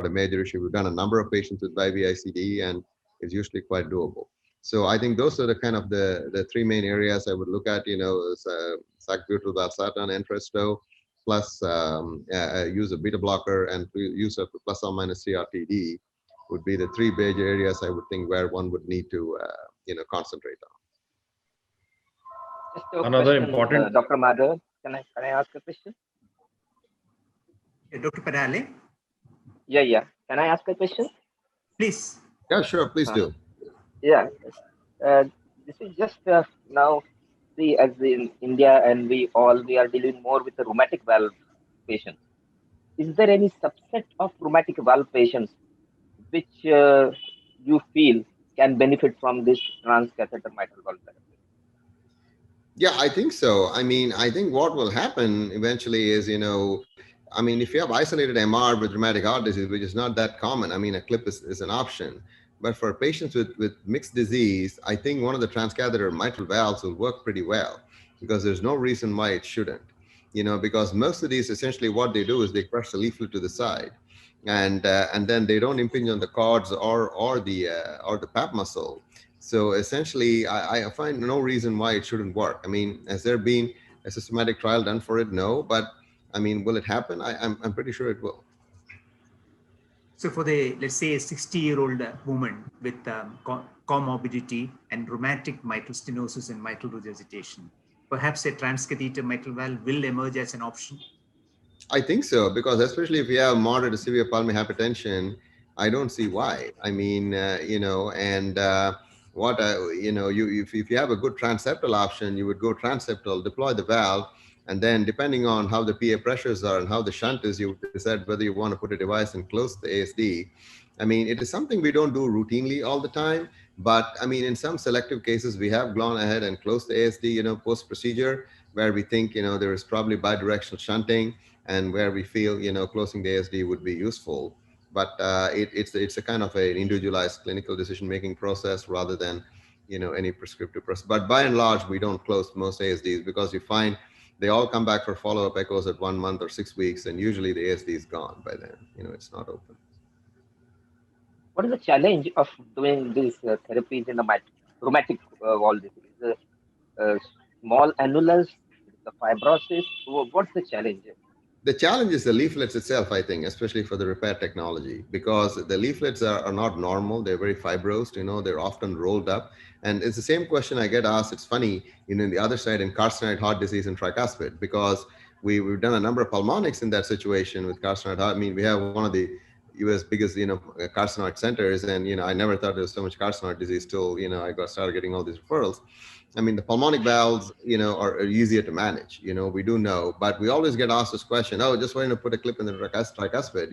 Speaker 2: major issue. We've done a number of patients with ICD, and it's usually quite doable. So I think those are the kind of the three main areas I would look at. Sacubitril valsartan, Entresto, plus use of beta blocker, and use of plus or minus CRTD would be the three major areas I would think where one would need to concentrate on.
Speaker 6: Just a
Speaker 5: Another
Speaker 6: question,
Speaker 5: important-
Speaker 6: Dr. Mahadevan, can I ask a question?
Speaker 1: Dr. Parale,
Speaker 6: Yeah. Can I ask a question?
Speaker 1: please.
Speaker 2: Yeah, sure, please do.
Speaker 6: Yeah. This is just now, see, as in India, and we are dealing more with the rheumatic valve patients. Is there any subset of rheumatic valve patients which you feel can benefit from this transcatheter mitral valve therapy?
Speaker 2: Yeah, I think so. I mean, I think what will happen eventually is, I mean, if you have isolated MR with rheumatic heart disease, which is not that common, I mean, a clip is an option. But for patients with mixed disease, I think one of the transcatheter mitral valves will work pretty well, because there's no reason why it shouldn't. Because most of these, essentially what they do is they crush the leaflet to the side, and then they don't impinge on the cords or the pap muscle. So essentially, I find no reason why it shouldn't work. I mean, has there been a systematic trial done for it? No, but I mean, will it happen? I'm pretty sure it will.
Speaker 1: So for let's say a 60-year-old woman with comorbidity and rheumatic mitral stenosis and mitral regurgitation, perhaps a transcatheter mitral valve will emerge as an option?
Speaker 2: I think so, because especially if you have moderate to severe pulmonary hypertension, I don't see why. I mean, if you have a good transeptal option, you would go transeptal, deploy the valve, and then depending on how the PA pressures are and how the shunt is, you would decide whether you want to put a device and close the ASD. I mean, it is something we don't do routinely all the time, but I mean, in some selective cases, we have gone ahead and closed the ASD, post-procedure, where we think, there is probably bidirectional shunting, and where we feel, closing the ASD would be useful. But it's a kind of an individualized clinical decision-making process rather than, any prescriptive process. But by and large, we don't close most ASDs, because you find they all come back for follow-up echoes at 1 month or 6 weeks, and usually the ASD is gone by then. It's not open.
Speaker 6: What is the challenge of doing these therapies in the rheumatic valve disease? Small annulus, the fibrosis. What's the challenge?
Speaker 2: The challenge is the leaflets itself, I think, especially for the repair technology, because the leaflets are not normal. They're very fibrosed, they're often rolled up. And it's the same question I get asked. It's funny, in the other side, in carcinoid heart disease and tricuspid, because we've done a number of pulmonics in that situation with carcinoid heart. I mean, we have one of the US biggest, carcinoid centers. And, I never thought there was so much carcinoid disease till, I started getting all these referrals. I mean, the pulmonic valves, are easier to manage, we do know, but we always get asked this question, oh, just want to put a clip in the tricuspid,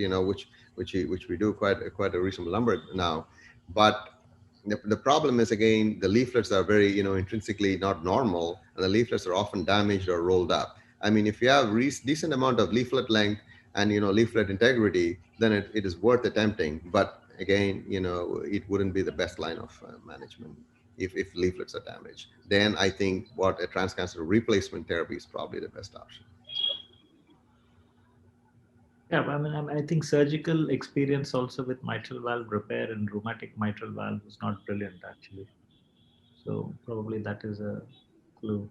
Speaker 2: which we do quite a reasonable number now. But the problem is, again, the leaflets are very, intrinsically not normal, and the leaflets are often damaged or rolled up. I mean, if you have decent amount of leaflet length and, leaflet integrity, then it is worth attempting. But again, it wouldn't be the best line of management. If leaflets are damaged, then I think a transcatheter replacement therapy is probably the best option.
Speaker 4: Yeah, I think surgical experience also with mitral valve repair and rheumatic mitral valve is not brilliant, actually. So probably that is a clue.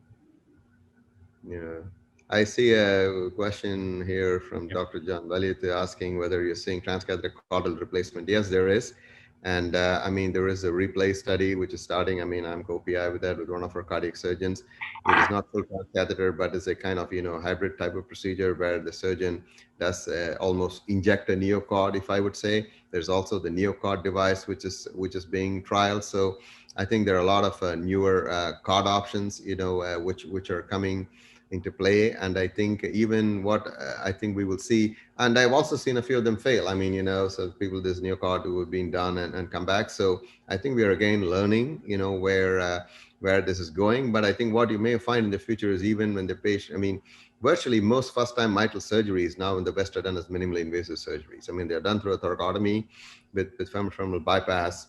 Speaker 2: Yeah. I see a question here from Dr. John Valiat asking whether you're seeing transcatheter caudal replacement. Yes, there is. And I mean, there is a replay study which is starting. I mean, I'm co-PI with that with one of our cardiac surgeons. It is not full catheter, but it's a kind of, hybrid type of procedure where the surgeon does almost inject a neocord, if I would say. There's also the neocord device, which is being trialed. So I think there are a lot of newer cord options, which are coming into play. And I think even what I think we will see, and I've also seen a few of them fail. I mean, so people, this neocord who have been done and come back. So I think we are again learning, where this is going. But I think what you may find in the future is even when the patient, I mean, virtually most first-time mitral surgeries now in the West are done as minimally invasive surgeries. I mean, they're done through a thoracotomy with femoral bypass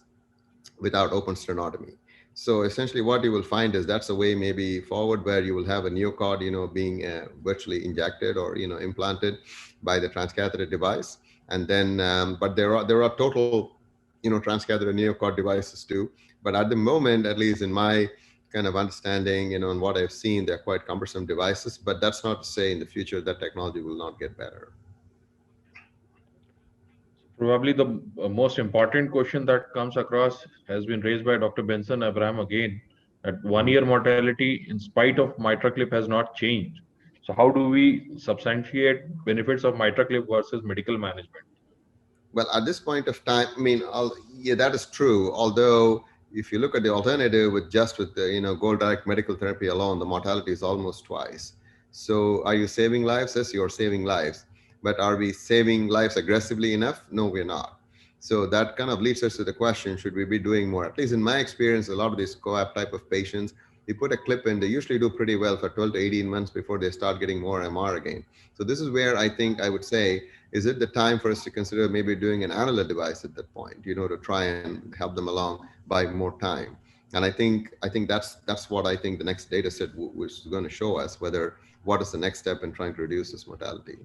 Speaker 2: without open sternotomy. So essentially what you will find is that's a way maybe forward where you will have a neocord, being virtually injected or, implanted by the transcatheter device. And then, but there are total, transcatheter neocord devices too. But at the moment, at least in my kind of understanding, and what I've seen, they're quite cumbersome devices, but that's not to say in the future that technology will not get better.
Speaker 5: Probably the most important question that comes across has been raised by Dr. Benson Abraham again, that 1-year mortality in spite of MitraClip has not changed. So how do we substantiate benefits of MitraClip versus medical management?
Speaker 2: Well, at this point of time, I mean, yeah, that is true. Although if you look at the alternative with the, goal direct medical therapy alone, the mortality is almost twice. So are you saving lives? Yes, you're saving lives. But are we saving lives aggressively enough? No, we're not. So that kind of leads us to the question, should we be doing more? At least in my experience, a lot of these COAP type of patients, you put a clip in, they usually do pretty well for 12 to 18 months before they start getting more MR again. So this is where I think I would say, is it the time for us to consider maybe doing an annular device at that point, to try and help them along by more time? And I think that's what I think the next data set was going to show us, what is the next step in trying to reduce this mortality.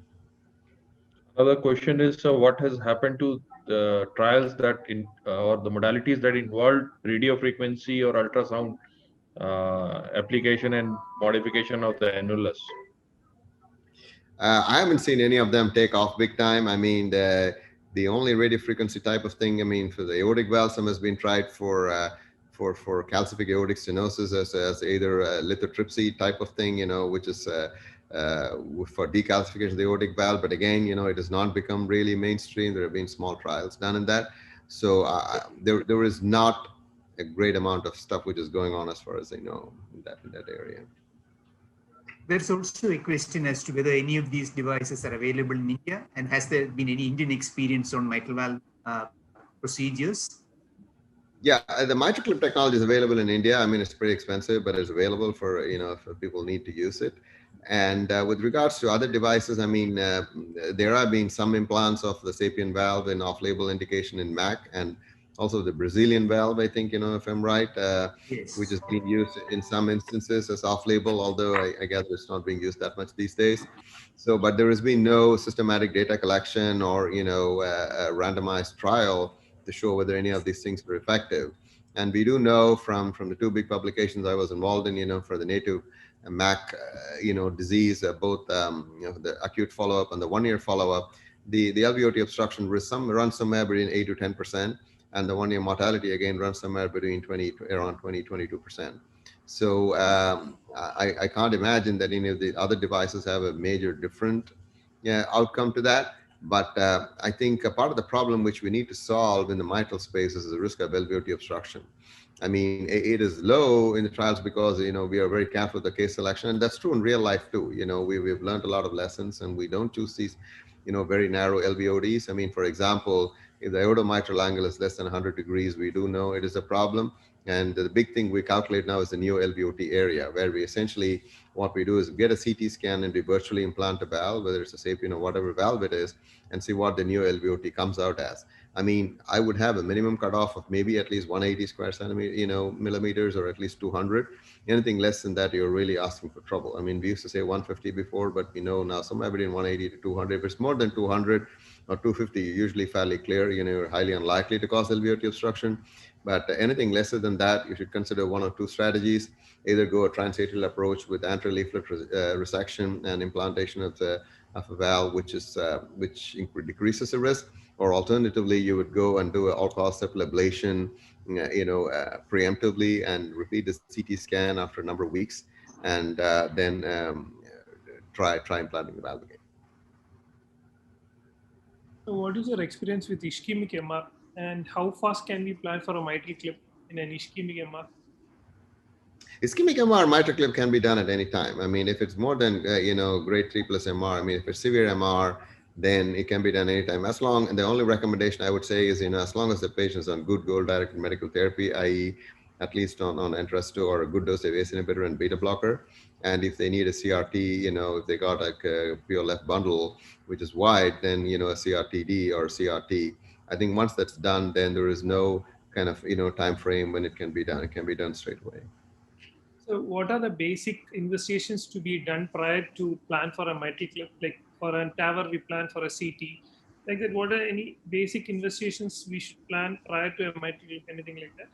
Speaker 5: Another question is, what has happened to the trials that or the modalities that involved radio frequency or ultrasound application and modification of the annulus?
Speaker 2: I haven't seen any of them take off big time. I mean, the only radio frequency type of thing, I mean, for the aortic valve, some has been tried for calcific aortic stenosis as either a lithotripsy type of thing, which is for decalcification of the aortic valve. But again, it has not become really mainstream. There have been small trials done in that. So there is not a great amount of stuff which is going on as far as I know in that area.
Speaker 1: There's also a question as to whether any of these devices are available in India, and has there been any Indian experience on mitral valve procedures?
Speaker 2: Yeah, the MitraClip technology is available in India. I mean, it's pretty expensive, but it's available for, if people need to use it. And with regards to other devices, I mean, there have been some implants of the SAPIEN valve in off-label indication in MAC, and also the Brazilian valve, I think, if I'm right,
Speaker 1: yes,
Speaker 2: which is being used in some instances as off-label, although I guess it's not being used that much these days. So, but there has been no systematic data collection or, a randomized trial to show whether any of these things were effective. And we do know from the two big publications I was involved in, for the native MAC, disease, both, the acute follow-up and the 1-year follow-up, the LVOT obstruction runs somewhere between 8 to 10%. And the 1-year mortality again runs somewhere between around 22%. So I can't imagine that any of the other devices have a major different outcome to that. But I think a part of the problem which we need to solve in the mitral space is the risk of LVOT obstruction. I mean, it is low in the trials because, we are very careful with the case selection. And that's true in real life too. We've learned a lot of lessons, and we don't choose these, very narrow LVOTs. I mean, for example, if the aortomitral angle is less than 100 degrees, we do know it is a problem. And the big thing we calculate now is the neo LVOT area, where we essentially, what we do is get a CT scan and we virtually implant a valve, whether it's a SAPIEN or whatever valve it is, and see what the neo LVOT comes out as. I mean, I would have a minimum cutoff of maybe at least 180 square centimeter, millimeters, or at least 200. Anything less than that, you're really asking for trouble. I mean, we used to say 150 before, but we know now somewhere between 180 to 200. If it's more than 200 or 250, you're usually fairly clear, you're highly unlikely to cause LVOT obstruction. But anything lesser than that, you should consider one or two strategies. Either go a transatrial approach with anterior leaflet resection and implantation of the of a valve, which decreases the risk. Or alternatively, you would go and do an all-cause septal ablation, preemptively, and repeat the CT scan after a number of weeks, and then try implanting the valve again.
Speaker 7: So what is your experience with ischemic MR, and how fast can we plan for a mitral clip in an ischemic MR?
Speaker 2: Ischemic MR mitral clip can be done at any time. I mean, if it's more than grade 3 plus MR, I mean, if it's severe MR, then it can be done anytime. As long, and the only recommendation I would say is, as long as the patient is on good goal-directed medical therapy, i.e., at least on Entresto or a good dose of ACE inhibitor and beta blocker, and if they need a CRT, if they got like a pure left bundle, which is wide, then a CRTD or CRT. I think once that's done, then there is no kind of time frame when it can be done. It can be done straight away.
Speaker 7: So what are the basic investigations to be done prior to plan for a mitral clip? Like for an TAVR, we plan for a CT. Like that, what are any basic investigations we should plan prior to a mitral clip, anything like that?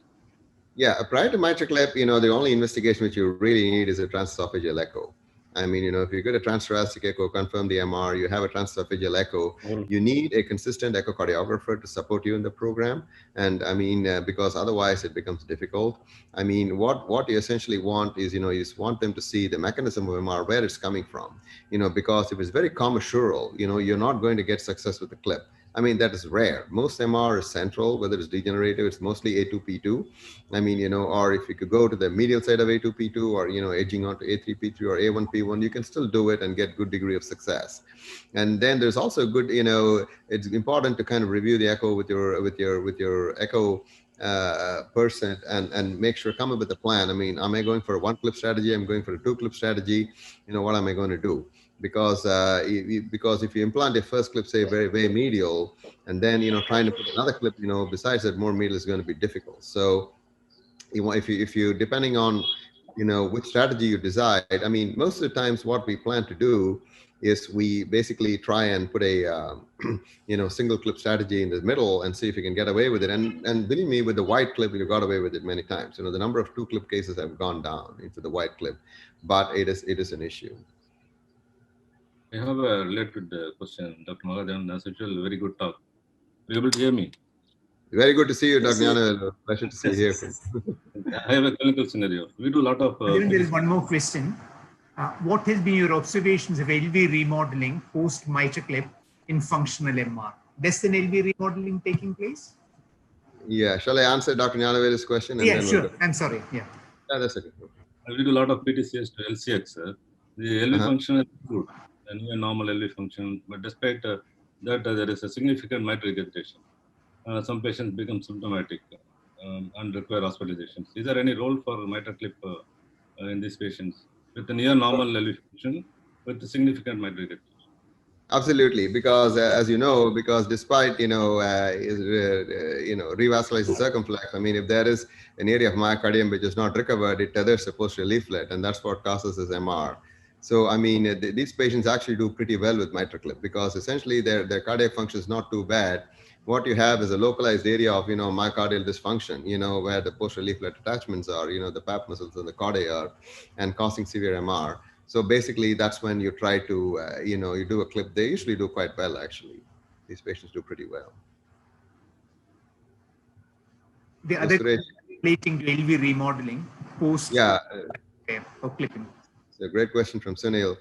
Speaker 2: Yeah, prior to mitral clip, the only investigation which you really need is a transesophageal echo. I mean, if you get a transthoracic echo, confirm the MR, you have a transesophageal echo, you need a consistent echocardiographer to support you in the program. And I mean, because otherwise it becomes difficult. I mean, what you essentially want is, you just want them to see the mechanism of MR, where it's coming from, because if it's very commissural, you're not going to get success with the clip. I mean, that is rare. Most MR is central, whether it's degenerative, it's mostly A2P2. I mean, or if you could go to the medial side of A2P2 or, edging onto A3P3 or A1P1, you can still do it and get good degree of success. And then there's also good, it's important to kind of review the echo with your echo person and make sure, come up with a plan. I mean, am I going for a 1-clip strategy? I'm going for a 2-clip strategy. What am I going to do? Because if you implant a first clip, say very, very medial, and then trying to put another clip, besides that, more medial is going to be difficult. So if you depending on which strategy you decide, I mean, most of the times what we plan to do is we basically try and put a single clip strategy in the middle and see if you can get away with it. And believe me, with the wide clip, you got away with it many times. The number of 2-clip cases have gone down into the wide clip, but it is an issue.
Speaker 8: I have a related question, Dr. Mahadevan. As usual, very good talk. Are you able to hear me?
Speaker 2: Very good to see you, Dr. Jnana. Pleasure to see you here.
Speaker 8: I have a clinical scenario. We do a lot of...
Speaker 1: there is one more question. What has been your observations of LV remodeling post-mitral clip in functional MR? Does an LV remodeling taking place?
Speaker 2: Yeah, shall I answer Dr. Jnana's question?
Speaker 1: Yeah, sure. I'm sorry. Yeah,
Speaker 2: that's okay.
Speaker 8: We do a lot of PTCS to LCX. The LV function is good, and normal LV function, but despite that, there is a significant mitral regurgitation. Some patients become symptomatic and require hospitalizations. Is there any role for mitral clip in these patients with the near normal LV function with the significant mitral regurgitation?
Speaker 2: Absolutely, because as you know, because despite revascularizing circumflex, I mean, if there is an area of myocardium which is not recovered, it tethers the posterior leaflet, and that's what causes this MR. So I mean, these patients actually do pretty well with mitral clip because essentially their cardiac function is not too bad. What you have is a localized area of myocardial dysfunction, where the posterior leaflet attachments are, the pap muscles and the chordae are, and causing severe MR. So basically, that's when you try to, you do a clip. They usually do quite well, actually. These patients do pretty well.
Speaker 1: The other relating to LV remodeling post or clipping.
Speaker 2: It's a great question from Sunil.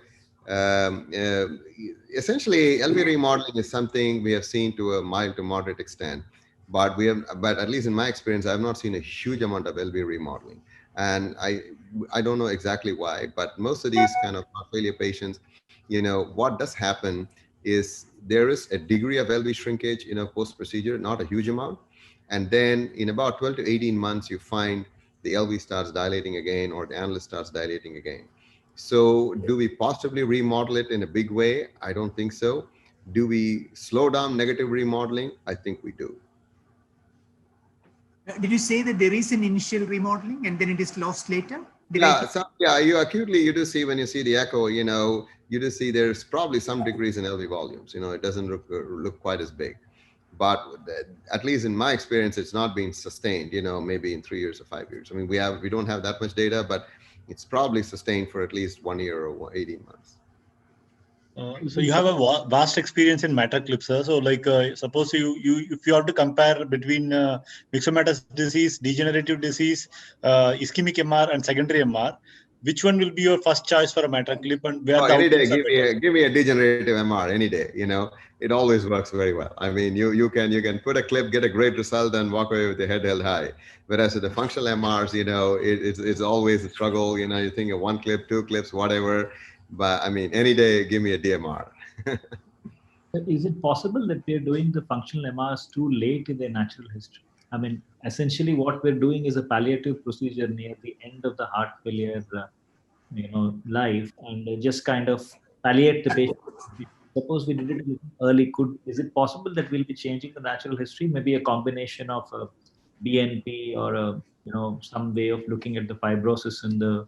Speaker 2: Essentially, LV remodeling is something we have seen to a mild to moderate extent, but at least in my experience, I have not seen a huge amount of LV remodeling. And I don't know exactly why, but most of these kind of heart failure patients, what does happen is there is a degree of LV shrinkage, post-procedure, not a huge amount. And then in about 12 to 18 months, you find the LV starts dilating again or the annulus starts dilating again. So do we possibly remodel it in a big way? I don't think so. Do we slow down negative remodeling? I think we do.
Speaker 1: Did you say that there is an initial remodeling and then it is lost later?
Speaker 2: You do see when you see the echo, you do see there's probably some decrease in LV volumes. It doesn't look quite as big. But at least in my experience, it's not being sustained, maybe in 3 years or 5 years. I mean, we don't have that much data, but it's probably sustained for at least 1 year or 18 months.
Speaker 3: So you have a vast experience in MitraClip, sir. So like, suppose if you have to compare between myxomatous disease, degenerative disease, ischemic MR, and secondary MR, which one will be your first choice for a MitraClip, and where the
Speaker 2: any day,
Speaker 3: outcomes are better?
Speaker 2: give me a degenerative MR any day. You know, it always works very well. I mean, you can put a clip, get a great result, and walk away with your head held high. Whereas with the functional MRs, you know, it's always a struggle. You know, you think of one clip, two clips, whatever. But I mean, any day, give me a DMR.
Speaker 4: Is it possible that we're doing the functional MRs too late in their natural history? I mean, essentially what we're doing is a palliative procedure near the end of the heart failure, life, and just kind of palliate the patient. Suppose we did it a little early, is it possible that we'll be changing the natural history? Maybe a combination of a BNP or some way of looking at the fibrosis in the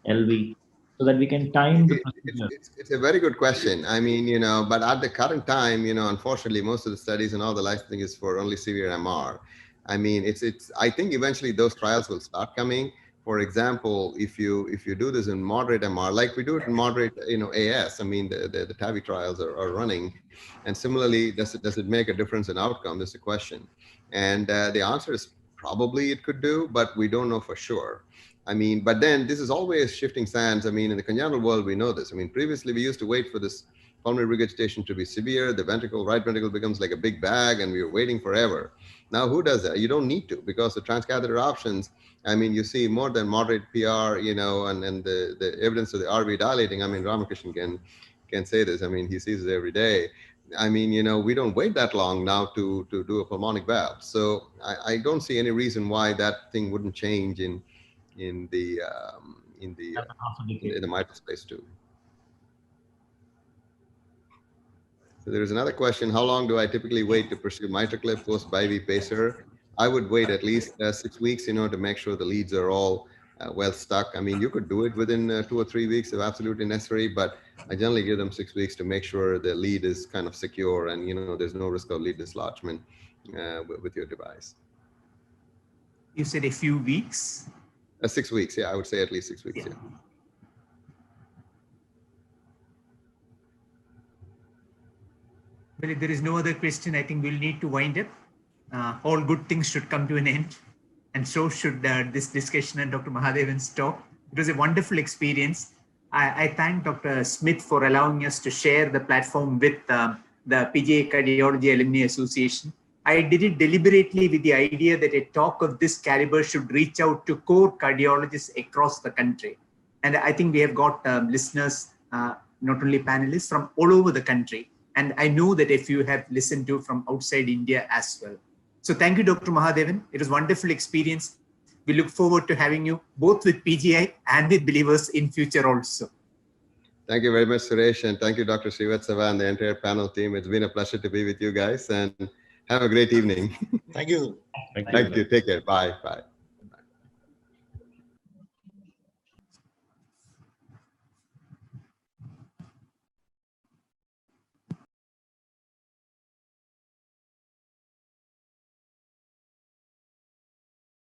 Speaker 4: LV, so that we can time the procedure.
Speaker 2: It's a very good question. I mean, you know, but at the current time, you know, unfortunately, most of the studies and all the licensing is for only severe MR. I mean, I think eventually those trials will start coming. For example, if you do this in moderate MR, like we do it in moderate, you know, AS, I mean, the TAVI trials are running. And similarly, does it make a difference in outcome? Is the question. And the answer is probably it could do, but we don't know for sure. I mean, but then this is always shifting sands. I mean, in the congenital world, we know this. I mean, previously we used to wait for this pulmonary regurgitation to be severe. The ventricle, right ventricle becomes like a big bag and we were waiting forever. Now, who does that? You don't need to, because the transcatheter options, I mean, you see more than moderate PR, you know, and the evidence of the RV dilating. I mean, Ramakrishnan can say this. I mean, he sees it every day. I mean, you know, we don't wait that long now to do a pulmonic valve. So I don't see any reason why that thing wouldn't change in the mitral space too. So there is another question: how long do I typically wait to pursue MitraClip post BiV pacer? I would wait at least 6 weeks, you know, to make sure the leads are all well stuck. I mean, you could do it within 2 or 3 weeks if absolutely necessary, but I generally give them 6 weeks to make sure the lead is kind of secure and, you know, there's no risk of lead dislodgement with your device.
Speaker 1: You said a few weeks?
Speaker 2: 6 weeks, yeah, I would say at least 6 weeks, yeah.
Speaker 1: Well, if there is no other question, I think we'll need to wind up. All good things should come to an end, and so should this discussion and Dr. Mahadevan's talk. It was a wonderful experience. I thank Dr. Smith for allowing us to share the platform with the PGA Cardiology Alumni Association. I did it deliberately with the idea that a talk of this caliber should reach out to core cardiologists across the country. And I think we have got listeners, not only panelists, from all over the country. And I know that if you have listened to from outside India as well. So thank you, Dr. Mahadevan. It was a wonderful experience. We look forward to having you both with PGI and with Believers in future also.
Speaker 2: Thank you very much, Suresh. And thank you, Dr. Srivatsava and the entire panel team. It's been a pleasure to be with you guys, and have a great evening.
Speaker 3: Thank you.
Speaker 2: Thank you. Take care. Bye. Bye.